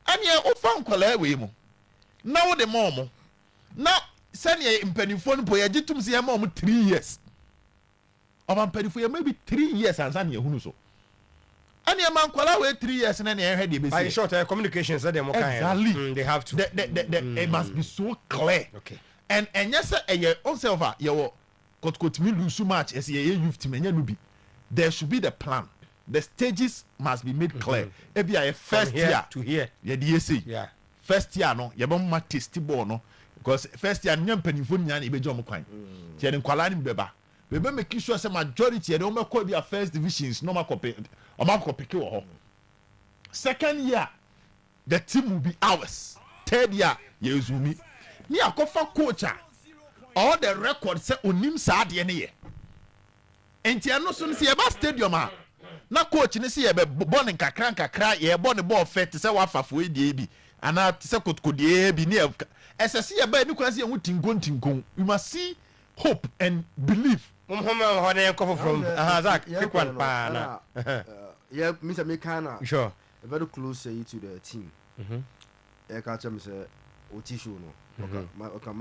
[SPEAKER 3] ɛne ofa nkwala we mu na wo de mom na sɛne mpanifo no po ye gitum se ye mom 3 years ɔba mpanifo ye maybe 3 years ansa ne ehunu so ɛne ma nkwala we 3 years na ne ehwɛ de be
[SPEAKER 2] by short communications that them
[SPEAKER 3] exactly.
[SPEAKER 2] They have to
[SPEAKER 3] it must be so clear
[SPEAKER 2] okay
[SPEAKER 3] and yes eye on self ye wo kotkotimi lose match as ye youth team enya no bi there should be the plan. The stages must be made clear. Ebi a first year
[SPEAKER 2] to here.
[SPEAKER 3] Yeah. First year no, ye be ma tasty ball no because first year nyam panifo nya na ebejo mo kwan. Tie ne kwala ni beba. Bebe make sure say majority ye dey o call their first divisions no ma copy. O ma copy ke wo ho. Second year the team will be ours. Third year ye zumi. Ni akofa coach all the records say onim sa de ne ye. Enti ano so se ye ba stadium a na coach ni se ye be ball nkakra ye ball ne ball fit se wa fafo e bi ana se kotkodi bi ni esese ye ba ni kwa se ye hu tingon we must see hope and belief
[SPEAKER 2] from Zach quick one pa na
[SPEAKER 4] yeah Mr. Mekana
[SPEAKER 2] sure
[SPEAKER 4] very close to the team e ka tell me say o ti show no okay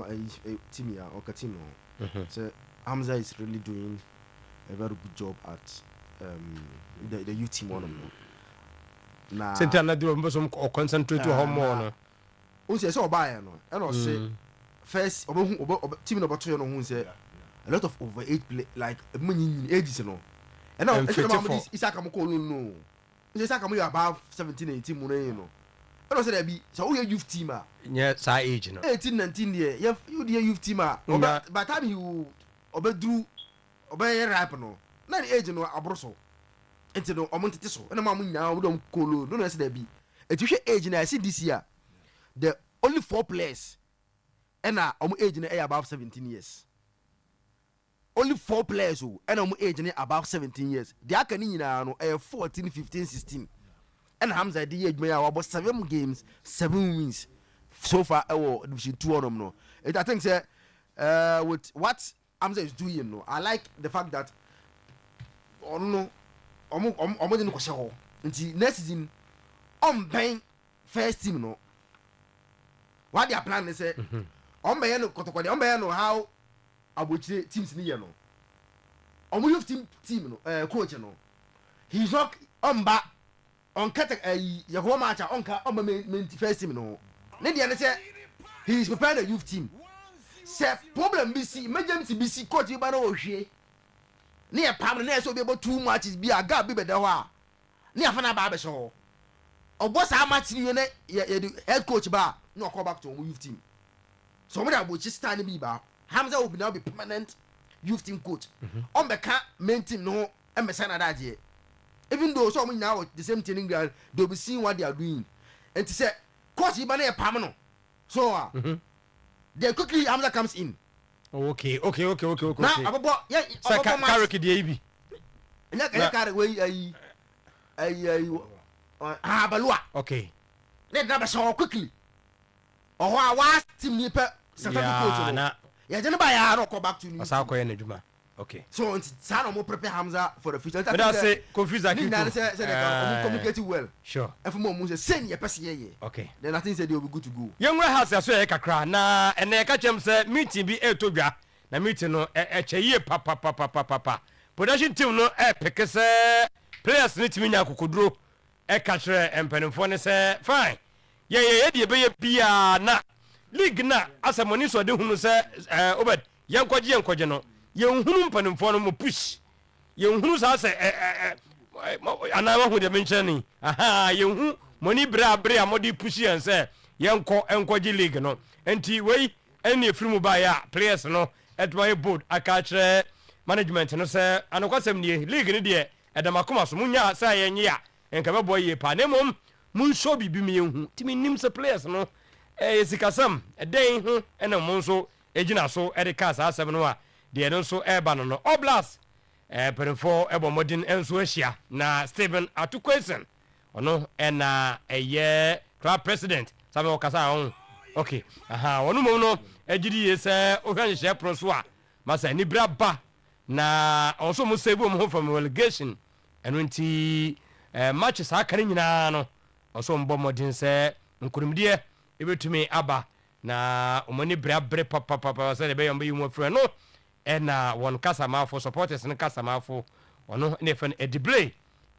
[SPEAKER 4] team ya okay team no so Hamza is really doing a very good job at the youth team one of them na
[SPEAKER 2] Senta na do mboso ko concentrate ho mo no
[SPEAKER 4] o se obaye no e no se first obo team no boto no hu se a lot of over age play like many ages no and now Isaka mo call no Isaka mo you above 17 18 mo no e no say there be so we youth team
[SPEAKER 2] yeah sa age no
[SPEAKER 4] 18 19 there you the youth team by time you obedru obey rap no na the age no abroso enti no omontete so na ma mo nya wo dom call no say there be etihwe age na I see this year the only 4 players and age na above 17 years. Only 4 players who and age na above 17 years. The aka ni nyina no 14, 15, 16. And Hamza the age me about 7 games, 7 wins so far division 2 on them no. I think say with what Hamza is doing no. I like the fact that no omo de no kwese ho. Nti next season ben first team no. What their plan is say ombe no kotokode ombe no how abochire teams ni ye no omo youth team no coach no he's not omba on kata yaho match onka omba main first team no ne dia ne say he is preparing a youth team say problem BC emergency BC coach ba na ohwe ne e pam ne so be able 2 matches bi aga bi be da ho a ne afa na ba be so obo sa match ni ne head coach ba no call back to youth team so we about just stand be ba Hamza will now be permanent youth team coach on the main team no and sign that year even though so many now the same training ground they'll be seeing what they are doing and to say coach Ibane permanent so then quickly Hamza comes in
[SPEAKER 2] okay
[SPEAKER 4] now about yeah
[SPEAKER 2] Karaki the AB
[SPEAKER 4] and that carry way balua
[SPEAKER 2] okay
[SPEAKER 4] let that so quickly oh wa team ni pe coach
[SPEAKER 2] na
[SPEAKER 4] ya jene ba ya no go back to new
[SPEAKER 2] asa ko na djuma okay
[SPEAKER 4] so sa no mo prepare Hamza for the future
[SPEAKER 2] but I say confuse
[SPEAKER 4] Akinto ni say they can communicate well
[SPEAKER 2] sure
[SPEAKER 4] if mo say send your person here
[SPEAKER 2] okay
[SPEAKER 4] then I think say they will be good to go
[SPEAKER 2] young house aso e kakra na ene ka chem say meeting bi etodwa na meeting no cheye papa production team no pick say players ni timi nya kokoduro ka kire empanimfo ne say fine ye de be ye bia na league na asamoni so de hunu se obed yenkwaje no ye hunu mpanimfo no mo push ye hunu sa se ana wa hu de menchani aha ye hu moni bra amodi push yan se yenkwaje league no enti wei eni efirimu ba ya players no etwa board aka kire management no se anokwasem nie league ni de edamakoma so munya sa yenye ya enka be boy ye pa nemom mun show bibi me hu timi nim se players no esikasam den hu ena mun so ejina so erika sa asem no a de no so eba no oblast perifo ebo modin enso ahia na Steven Atukwesen ono ena eye club president sabe okasa on okay aha wonu mo no ejidi ye se ohwanhye pro so a masa ni bra ba na also mo save mo from relegation eno nti matches akare nyina no also mbo modin se nkurumdie ebetumi aba na omani bra bre papa se be yombe yimu afre no ena won kasama for supporters ne kasama for ono ne fan ediblay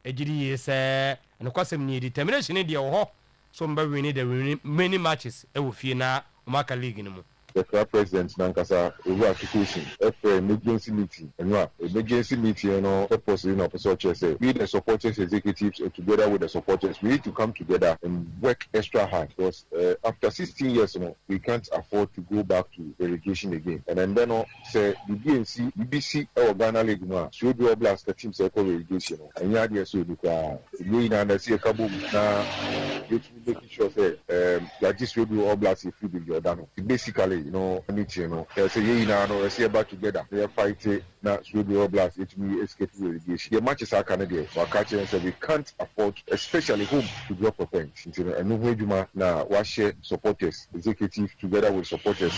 [SPEAKER 2] ejiri ye se no kwasem ni determination de wo so mba win the many matches e wo fie na umaka league ni mu
[SPEAKER 5] the club president Nankasa over application emergency meeting and emergency meeting purpose say we the supporters executives together with the supporters we need to come together and work extra hard because after 16 years we can't afford to go back to relegation again and then say the BBC or Ghana League should be oblast the team say relegation and yeah there so we na see a couple na making sure say that this will be oblast if you be Jordan basically meeting say you know say back together they fight na should be oblast it me escape relegation the matches are Canada we catch and say we can't afford especially home to drop a point and no na wa share supporters executive together with supporters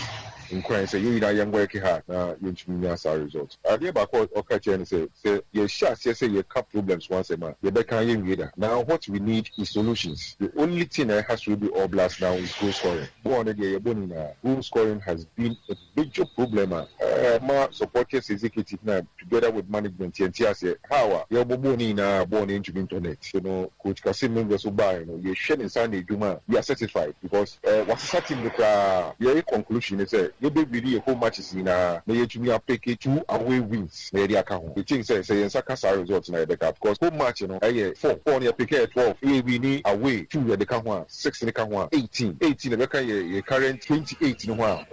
[SPEAKER 5] in crime say you young work hard now you results. I hear about okay and say your shots say you cap problems once a month. You better now what we need is solutions. The only thing that has to be all blast now is goal scoring. Goal scoring has been a major problem. My supporters executive now together with management and say how you're born into internet. You know, Coach Kasim members who buy, you know, you're sharing Sunday Juma, you are satisfied because what's certain the your conclusion is you be really a whole matches in may to me pick 2 away wins. Maybe account. The thing says say Sakasa results now because home match, you know, 4 near pick 12, we need away 2 at the count 6 in the count 18 the current 28 in one.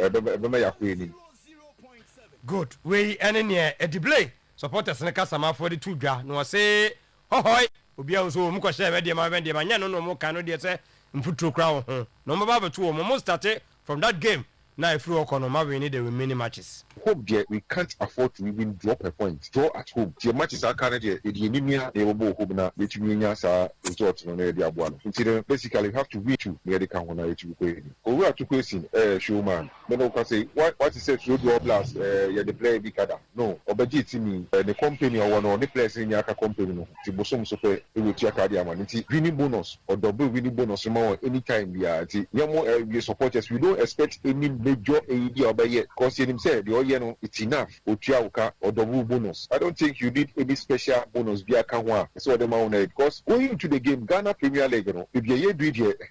[SPEAKER 2] Good. We near a delay. Supporters in the Casama for the 2 dra. No say, hoy, Ubia so much share the man, no more canoe, say, and put 2 crown. No more 2 almost started from that game. Now, if you are we need the remaining matches.
[SPEAKER 5] Hope dear, we can't afford to even drop a point. Draw at home. The matches are carried here. The Nimia, they will go home now. The Timias are results on the Abuano. Basically, you have to reach you near the Kahuna to be. We have to question, showman. No can say, what is said to do blast, the play Bicada. No, Obaji Timi, the company or one or the players in Yaka company. Tibosum Sope, it will check out the amount. Winning bonus or double winning bonus more anytime we are. Your supporters, we don't expect any major AED or by yet. Because him said, it's enough. Or double bonus. I don't think you need any special bonus via Kanwa. So the amount because going into the game, Ghana Premier League, if you do it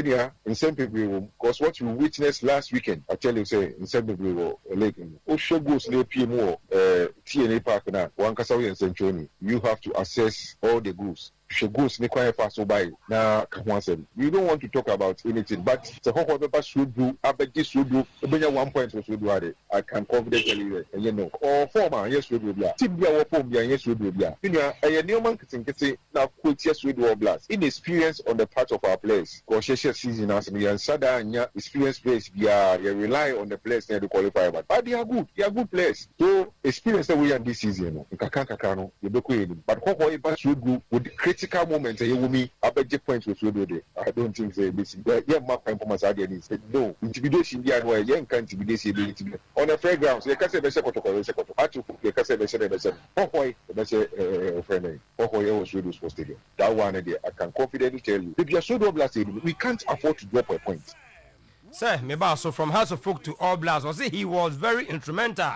[SPEAKER 5] here, in some people, because what you witnessed last weekend, I tell you, say, in some people, like, Oshogo's PMO, TNA Park, one Kasawi and Centroni, you have to assess all the goals. Goes fast by now. We don't want to talk about anything, but the whole paper should do. I bet this should do. 1 point should do. I can confidently tell you know. Or former yes we do. Tibia or form yes we do. A new man can say now quit yes we do blast. Inexperience on the part of our players. Because season as we and Sada and experience players you rely on the players near the qualify, but they are good. They are good players. So experience that we are this season. Kakano, you be but what paper should do with critical moment you will me I bet points with you. I don't think they this my performance is no intimidation there young can intimidate on a fairground so you can say the second you can say the friend was for stadium that one there I can confidently tell you if you are so double stadium we can't afford to drop a point.
[SPEAKER 2] Sir, Mebaso from House of Folk to All Blast was he was very instrumental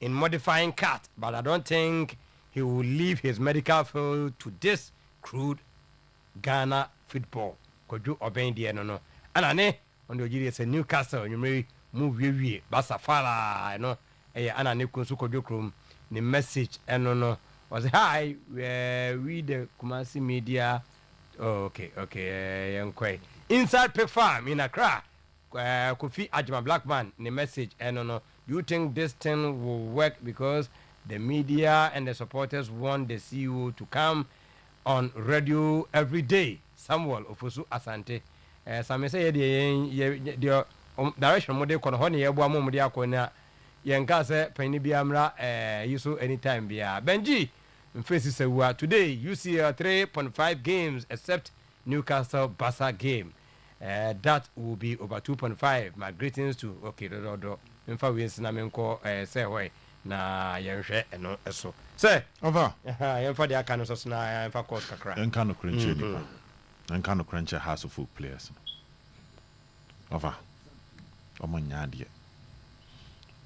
[SPEAKER 2] in modifying Cat, but I don't think he will leave his medical field to this crude Ghana football. Could you obey the no? And I know on the Girias and Newcastle, you may move you, Basafala, I know, and I know Kunsuko the message, and no, was hi, we the Kumasi media. Okay, young quay. Inside Pig Farm in Accra, Kofi Ajima Blackman, the message, and no, you think this thing will work because the media and the supporters want the CEO to come on radio every day. Samuel Ofosu Asante. Some say the direction mode kono ho ne yebo amom de akona yenka se pani biamra yiso anytime bia. Benji mfesi sewa today you see 3.5 games except Newcastle Barca game. That will be over 2.5. My greetings to okay do. Mfa wins na menko say hoy na yenhwe eno eso. Say
[SPEAKER 3] over.
[SPEAKER 2] Yenfa de aka no so na yenfa course kakra.
[SPEAKER 3] Yenka no crenche nipa. Yenka no crenche House of Folk players. Over. Omonya de.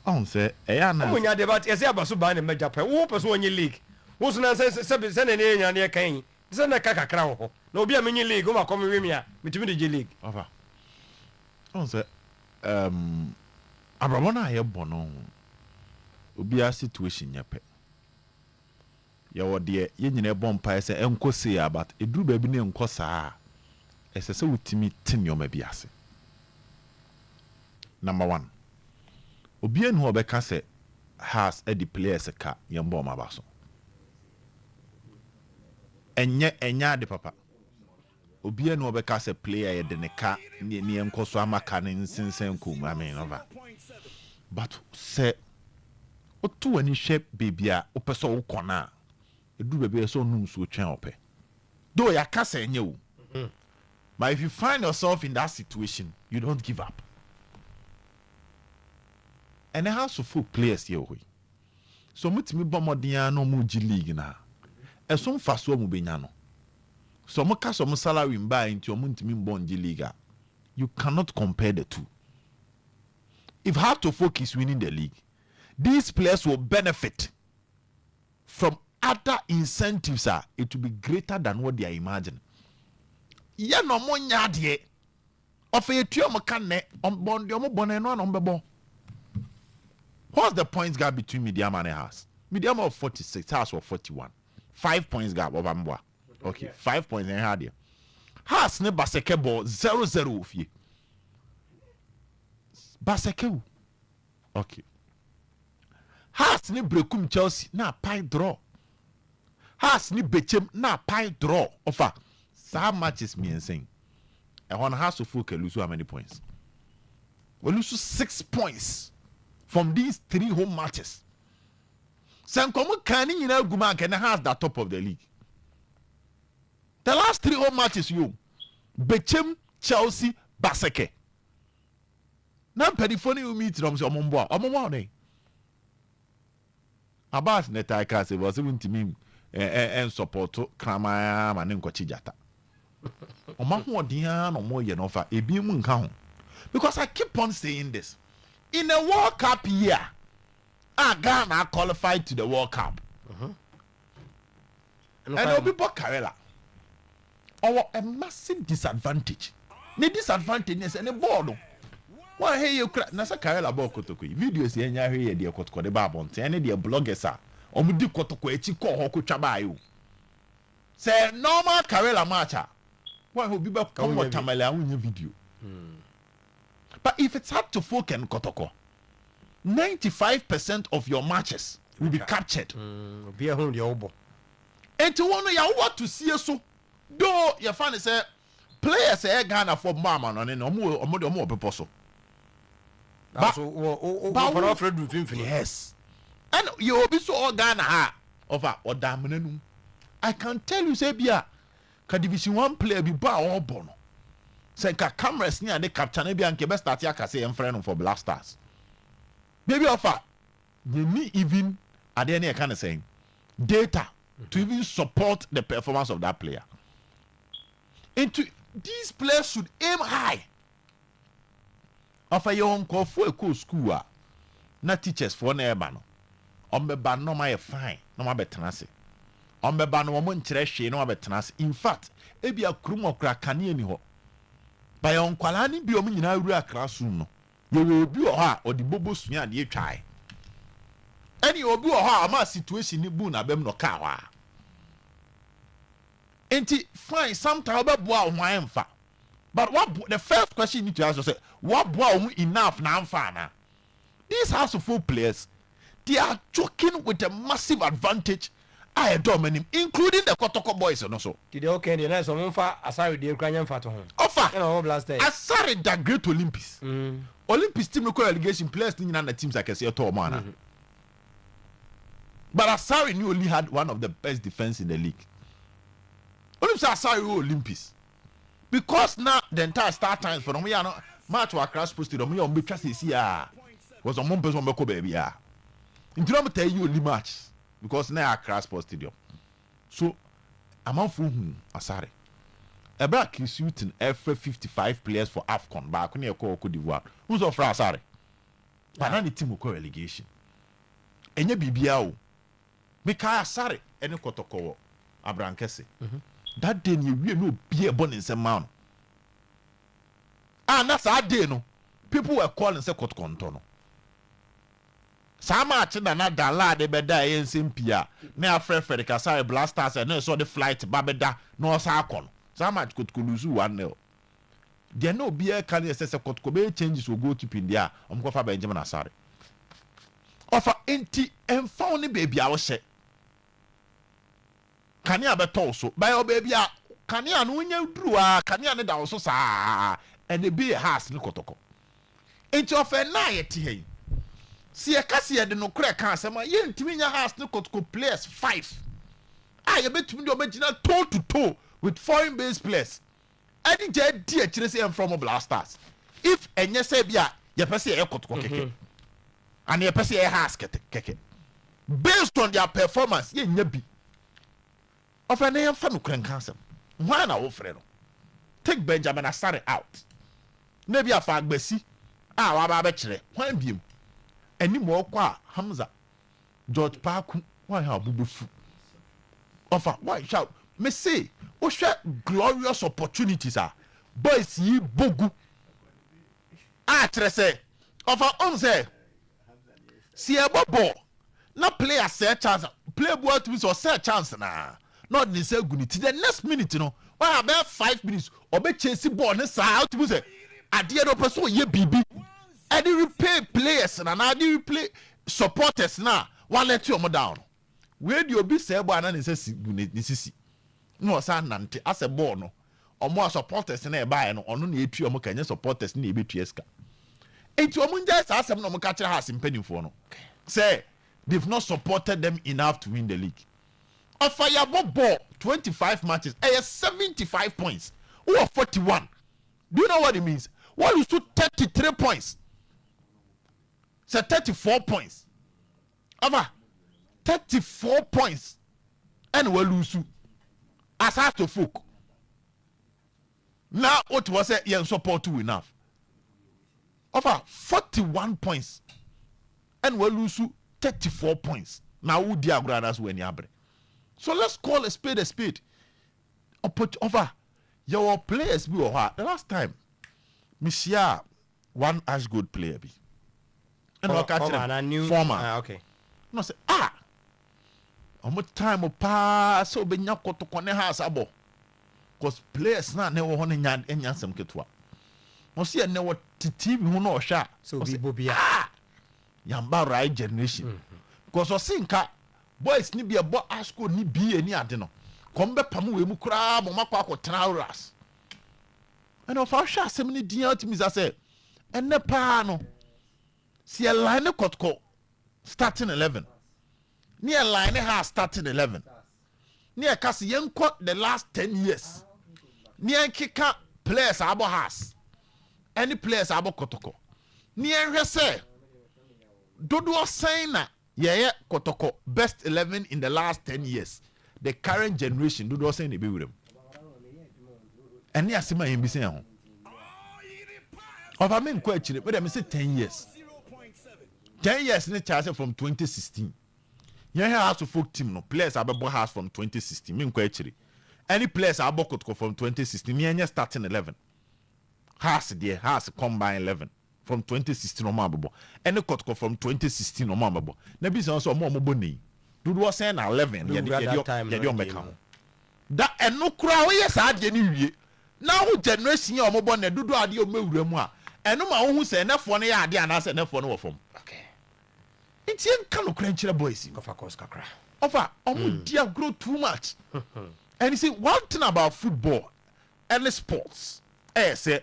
[SPEAKER 3] On say eya na.
[SPEAKER 2] Omonya de but ese abaso ba ne meja pe. Wo person onye league. Wo so na se ne ne nya ne kan. Se na kakra ho. Na obi a menye league, wo ma come wi a. Mitimi de league.
[SPEAKER 3] Over. On say Abrabona ye bono. Obi a situation nyepe. Ya wode ye nyine bompa ese enkosi ya but eduru ba bi ne enkosa a ese se wutimi tinyoma bi ase. Number 1. Obi enu obeka se has e di players ka yembo ma baso. Enya de papa. Obi enu obeka se player ye de ne ka ni enkoso amaka ne nsensen kum I mean over. But se otu ani hwe bebia opeso wo kona edu bebia so num so twen ope do ya kasa enye wo but if you find yourself in that situation you don't give up and a house of full players here. So much me bomodiano muji league na. And some fast one mubenyano. So much some salary in buy into your multi bonji league. You cannot compare the two. If Heart of Folk is winning the league, these players will benefit from other incentives. It will be greater than what they are imagining. Yeah, no more nyadie. Of a tuomokane on Bondiomo Boneno on Bebo. What's the points gap between Medium and a house? Medium of 46, house of 41. 5 points gap of Amboa. Okay, 5 points in Hardia. House ne Baseke ball 0-0 of ye. Baseke. Okay. House ni Brekum Chelsea na pie draw. House ni Bechem na pie draw. Offer. So how much is me saying? And one House of Folk lose how many points? We lose 6 points from these 3 home matches. Sankomo Kani in El Guma can have the top of the league. The last 3 home matches, you Bechem, Chelsea, Baseke. Now, Pedifoni will meet them. So, Omomwa, Abbas Neta Kasi was even to me and support Kramaya and Nkochijata. Omahu Dian or more, you know, for a beam count. Because I keep on saying this. In a World Cup year, Ghana qualified to the World Cup. And Obibo Karela. Or a massive disadvantage. The disadvantage is any board. Why hey you crack Nasa Karela Bokotoko? Videos in your here, dear Kotko, the Babon, any dear bloggers are. Omudi Kotoko, Chiko, Hoku Chabayu. Say normal Karela Macha. Why will be back come what Tamala in your video? But if it's hard to folk and Kotoko, 95% of your matches will be captured.
[SPEAKER 2] Be a home, the obo.
[SPEAKER 3] And to one you want to see us so. Though your fan is a player say Ghana for Mama on and more proposal. But yes. And you will be so all Ghana over or Damanum. I can tell you, say, Bia, Division 1 player be bar or bono. Say, cameras near the captain, maybe and best start Yaka say, and friend for Black Stars. Maybe offer you need even at the end, kind of saying data to even support the performance of that player. Into these players should aim high. Offer your own call for a cool school. Not teachers for nearby. On the ban no my fine, no my betanasi. On the ban no one trash, no my betanasi. In fact, it be a crum or crack can any ho. By on Qualani be a mean I real classroom. You will be a ha or the bobo smear the try. And you will be a ha, my situation in Boona Bem no kawa. Ain't it fine? Sometimes why am fa. But what the first question you need to ask yourself, what boy enough now fana? These House of Folk players, they are joking with a massive advantage. I adore many, including the Kotoko boys and also.
[SPEAKER 2] Did okay, the nice one for Asari the Ukrainian fat home.
[SPEAKER 3] Offer
[SPEAKER 2] Asari
[SPEAKER 3] that great Olympics. Olympics team require allegation players in the teams I can say a tall man. But Asari knew only had one of the best defense in the league. Asari Olympics. Because now the entire start times for them, we are not match our crash posted on me on be trust is was on one person on baby. Until I'm tell you only match because now our crash posted. So I'm on for Asari. A black is shooting every 55 players for AFCON back when you call Cote d'Ivoire. Who's of Asari? But now the team will call relegation. And you BBO. Because Asari any Kotoko Abrankese. That day you really no be a born in some man. And that's our day no. People were calling say Kot Kontono. Some match na da la de beda yen simpia. Na afre Frederick Asari Blasters and no saw the flight babeda no sa kon. Some match could lose 1-0. There no be a can say Kot Kobe changes will go keep in there. Go for Benjamin Asari. Offer enti and found baby I was say. Kania beto so by your baby kania no nya duru kania ne da so saa and be has no kotoko enti ofe na yeti hey si e kase ye de no kra kan asema ye ntimi nya has no kotoko players 5 ye betumi de obegina toe to toe with foreign based players any je di a kire say from Blasters if enye say bia ye pese ye kotoko keke and the person has keke based on their performance ye nya bi of an e fa no kran cancer why na wo frɛ no take Benjamin Asare out na bi afa agbasi a wa ba kyerɛ why biem ani mo kwa Hamza George Parku why ha bubufu offer why shout me say o share glorious opportunities boys yi bogu a kyerɛ sɛ offer on say si e bobo na player say chance play boy to so say chance na not ni say guni ti the next minute no why about 5 minutes obe chase ball ne sa out to say ade no person ye bibi e dey repay players na dey replay supporters na one let you down where do obi say ball na ni say guni ni sisi no sa nante as a ball no omo supporters na e buy no ono na etu omo kanye supporters na e betu eska enti omo nja sa asem no omo ka kire ha asempanyimfo no say they've not supported them enough to win the league. Offer your ball 25 matches, 75 points. Or 41. Do you know what it means? What is to 33 points? So 34 points. Over 34 points. And we lose. As hard to folk. Now what was it? You support to enough. Over 41 points. And we lose 34 points. Now who dear brothers when you abre. So let's call a spade a spade. Over your players be or the last time. Monsieur one as good player be. And I'll catch him. Former.
[SPEAKER 2] Okay.
[SPEAKER 3] No say how much time will pass so be nyako to kone house abo. Cause players na never want enya some ketwa. No see ne what TV who no sha.
[SPEAKER 2] So be bobia.
[SPEAKER 3] Yamba right generation because osinka boys ni bia bo asko ni bi ani ade no kombe pam we mu kura mo makwa akotena ras and of our sha sem ni dia timi say enne pa no see a line kotko starting 11 ni a line has starting 11 ni a kasi yenko the last 10 years ni enkeka players abo has any players abo kotoko ni enhwe say Dodo saying na Kotoko best 11 in the last 10 years. The current generation Dodo saying they be with them. And near Sima in Bissau. Of I mean question, but I say 10 years. 10 years in the charge from 2016. You have to folk team no players about house from 2016. Mean question. Any players about Kotoko from 2016. Me and starting 11. Has combine 11. From 2016 no mabbo and the Kotko from 2016 no mabbo na bi so so mo boni do do say na 11 ye de make that and no kura we yes ade ni wie na ho generation ye omobo na dudu ade o mewura mu a eno ma ho say nefo no ya ade ana say nefo no wo fom okay it yen kan no kura nchire boys
[SPEAKER 2] of course kakra
[SPEAKER 3] offer dia grow too much and you see one thing about football and sports say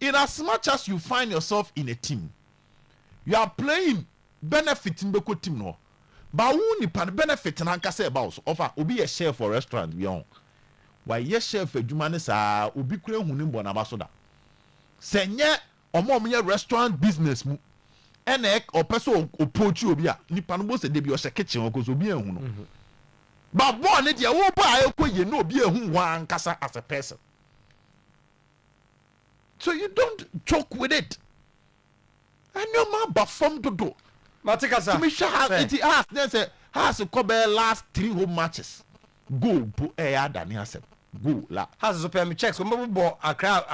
[SPEAKER 3] in as much as you find yourself in a team, you are playing benefiting the team no. But who ni pan benefit na nka say about offer obi a chef for restaurant we on. Why yes chef adwuma ne sa obi kura hu ni mbo na baso da. Senye omo restaurant business mu. Ene o person approach obi a nipa no bo se de bi o se kitchen o ko so obi ehun no. But boy ne dia wo ba ayekoye no obi ehun wan kasa as a person. So you don't joke with it. And your man perform to do.
[SPEAKER 2] Matika sir.
[SPEAKER 3] To me sure has to cover last 3 home matches. Go po Dani has go la.
[SPEAKER 2] Has so pay me checks. Mo bo akra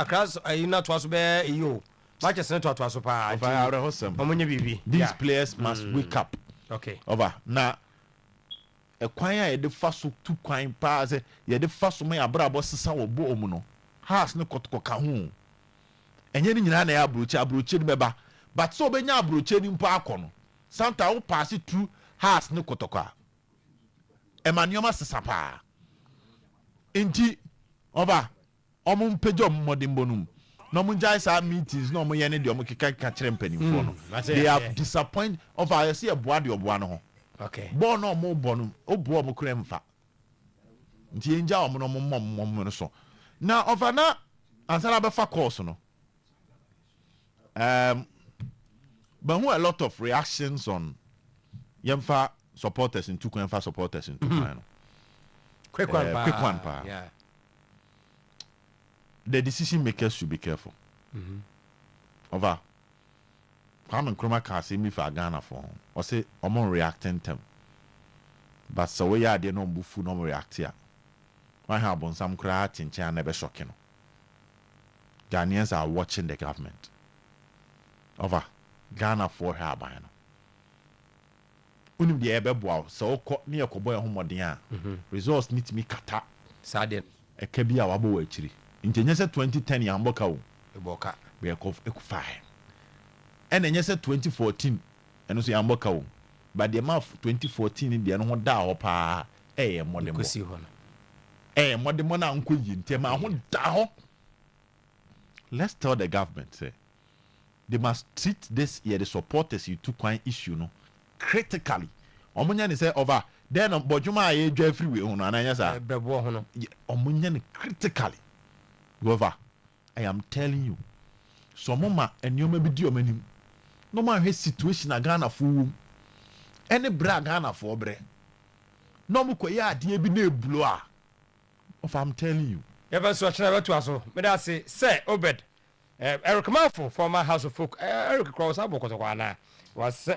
[SPEAKER 2] ina to aso be yo. Matches na to aso pa. Omonye bibi.
[SPEAKER 3] These players must wake up.
[SPEAKER 2] Okay.
[SPEAKER 3] Over. Na e kwan ya de fa so tu kwan pa se ye de fa so me abrabo sesa wo bo omu no. Has ne kotko ka ho. Enye ni nyina na ya abrochi ni beba but so obenya abrochi ni mpo akono santa wo pass through house ne kotoka emanioma sesapa enti oba omum pejo modimbo no mun jai sa meetings no mo ye ne de omo keka kire mpanimfo no they have disappoint over I see eboa de oboa no ho
[SPEAKER 2] okay
[SPEAKER 3] bo no mo bo no oboa mo kure mfa nti enja omo no mo so na over na ansana be fa course no but who a lot of reactions on Yemfa supporters in Tukwenfa supporters in Tukwenfa.
[SPEAKER 2] Quick one,
[SPEAKER 3] pa.
[SPEAKER 2] Yeah.
[SPEAKER 3] The decision makers should be careful. Over. Kwame Nkrumah can say me for Ghana for. Or say I'm reacting them. But so we are no bufu no react here. Why have on some crowd in China never shocking? Ghanaians are watching the government. Over. Ghana for her by now. Unim the ebe boa so near Koboy homodia. Results need to me kata.
[SPEAKER 2] Sadden.
[SPEAKER 3] A kebia wabo achiri. Intenyese 2010 yamboka wo.
[SPEAKER 2] Eboka.
[SPEAKER 3] We are ekufa. And then 2014 and also yamboka wo. But the amount 2014 in the no da ho pa mo de mo.
[SPEAKER 2] Kusi ho no.
[SPEAKER 3] Mo de mo na nko yi ntem a ho da ho. Let's tell the government say they must treat this year the supporters you took one issue no critically. Omunya ni say over then bojuma aye dwa free we ho no ananya sa
[SPEAKER 2] brebo ho no.
[SPEAKER 3] Omunya ni critically. Over. I am telling you. So mama enioma bi di omanim. No ma hwe situation na Ghana fu. Any bra Ghana for bre. No mu koye ade bi na eblo a. Of I'm telling you.
[SPEAKER 2] Ever so chana to aso. Me da say Obed. Eric Mafo former House of Folk. Eric Cross abo kotoko na. Was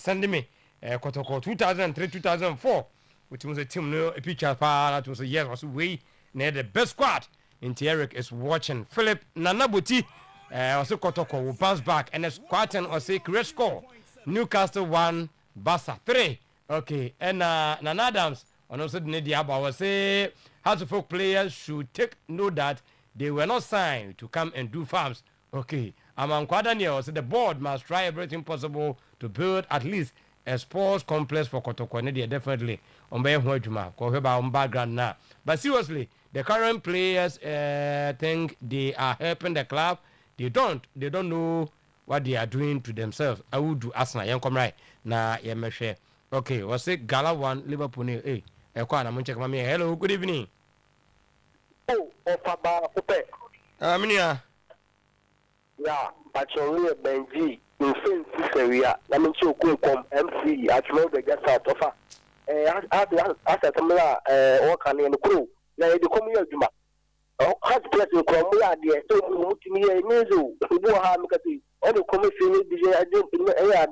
[SPEAKER 2] sending me kotoko 2003-2004 which was a team no a picture pa that was a year was way near the best squad. Into Eric is watching. Philip Nanabuti also kotoko will bounce back and the squadron or say great score. Newcastle 1 Barca 3. Okay, and Nan Adams on also the Diaba was say House of Folk players should take note that they were not signed to come and do farms. Okay, among Daniel said the board must try everything possible to build at least a sports complex for Kotoko. Definitely on background now. But seriously, the current players think they are helping the club. They don't know what they are doing to themselves. I would do Arsenal. Young come right na yemeshe. Okay, what's it? Gala 1 Liverpool. Hey, hello, good evening.
[SPEAKER 6] Oh, Ofaba Ope.
[SPEAKER 2] Minia.
[SPEAKER 6] Yeah, Pachoria Benji, in Saint Cecilia, Lamincho Kunkom, MC, at the guest out of her. As a Tamila, or can in the crew, now the communal Juma. Oh, has pleasure from me, dear, so me a measure, who are Mikati, all the commission, I don't in the area,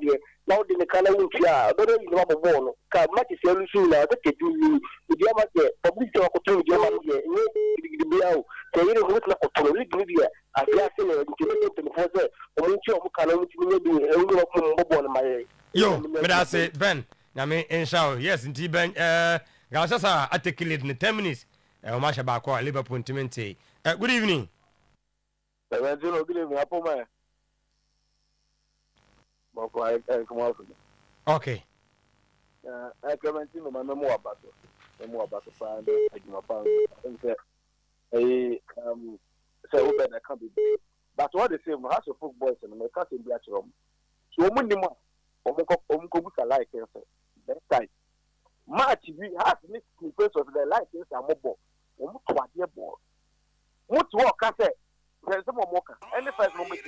[SPEAKER 6] now in the Kalawikia, but in the Bone, much is your sooner, that you do, the Yamate, publicity opportunity, the Biao, the Irish Opportunity Media, as you are saying, the Fose, or Mucho Kalawi, my.
[SPEAKER 2] Yo, but I say, Ben, I mean, and show, yes, indeed, Ben, Gausa articulate in the 10 minutes. Masha Bakwa, Liverpool Timente. Good evening.
[SPEAKER 6] Good evening, Apple man.
[SPEAKER 2] Okay.
[SPEAKER 6] Clementino, my memoir about the fan, my pound, and say, I can't be. But what they say, my house of football and my cousin be at home. So, Mundima, Omuka like that time. Match we have mixed because of the license and mobile. What do I hear, boy? What work I say? There's some more. Any first moment.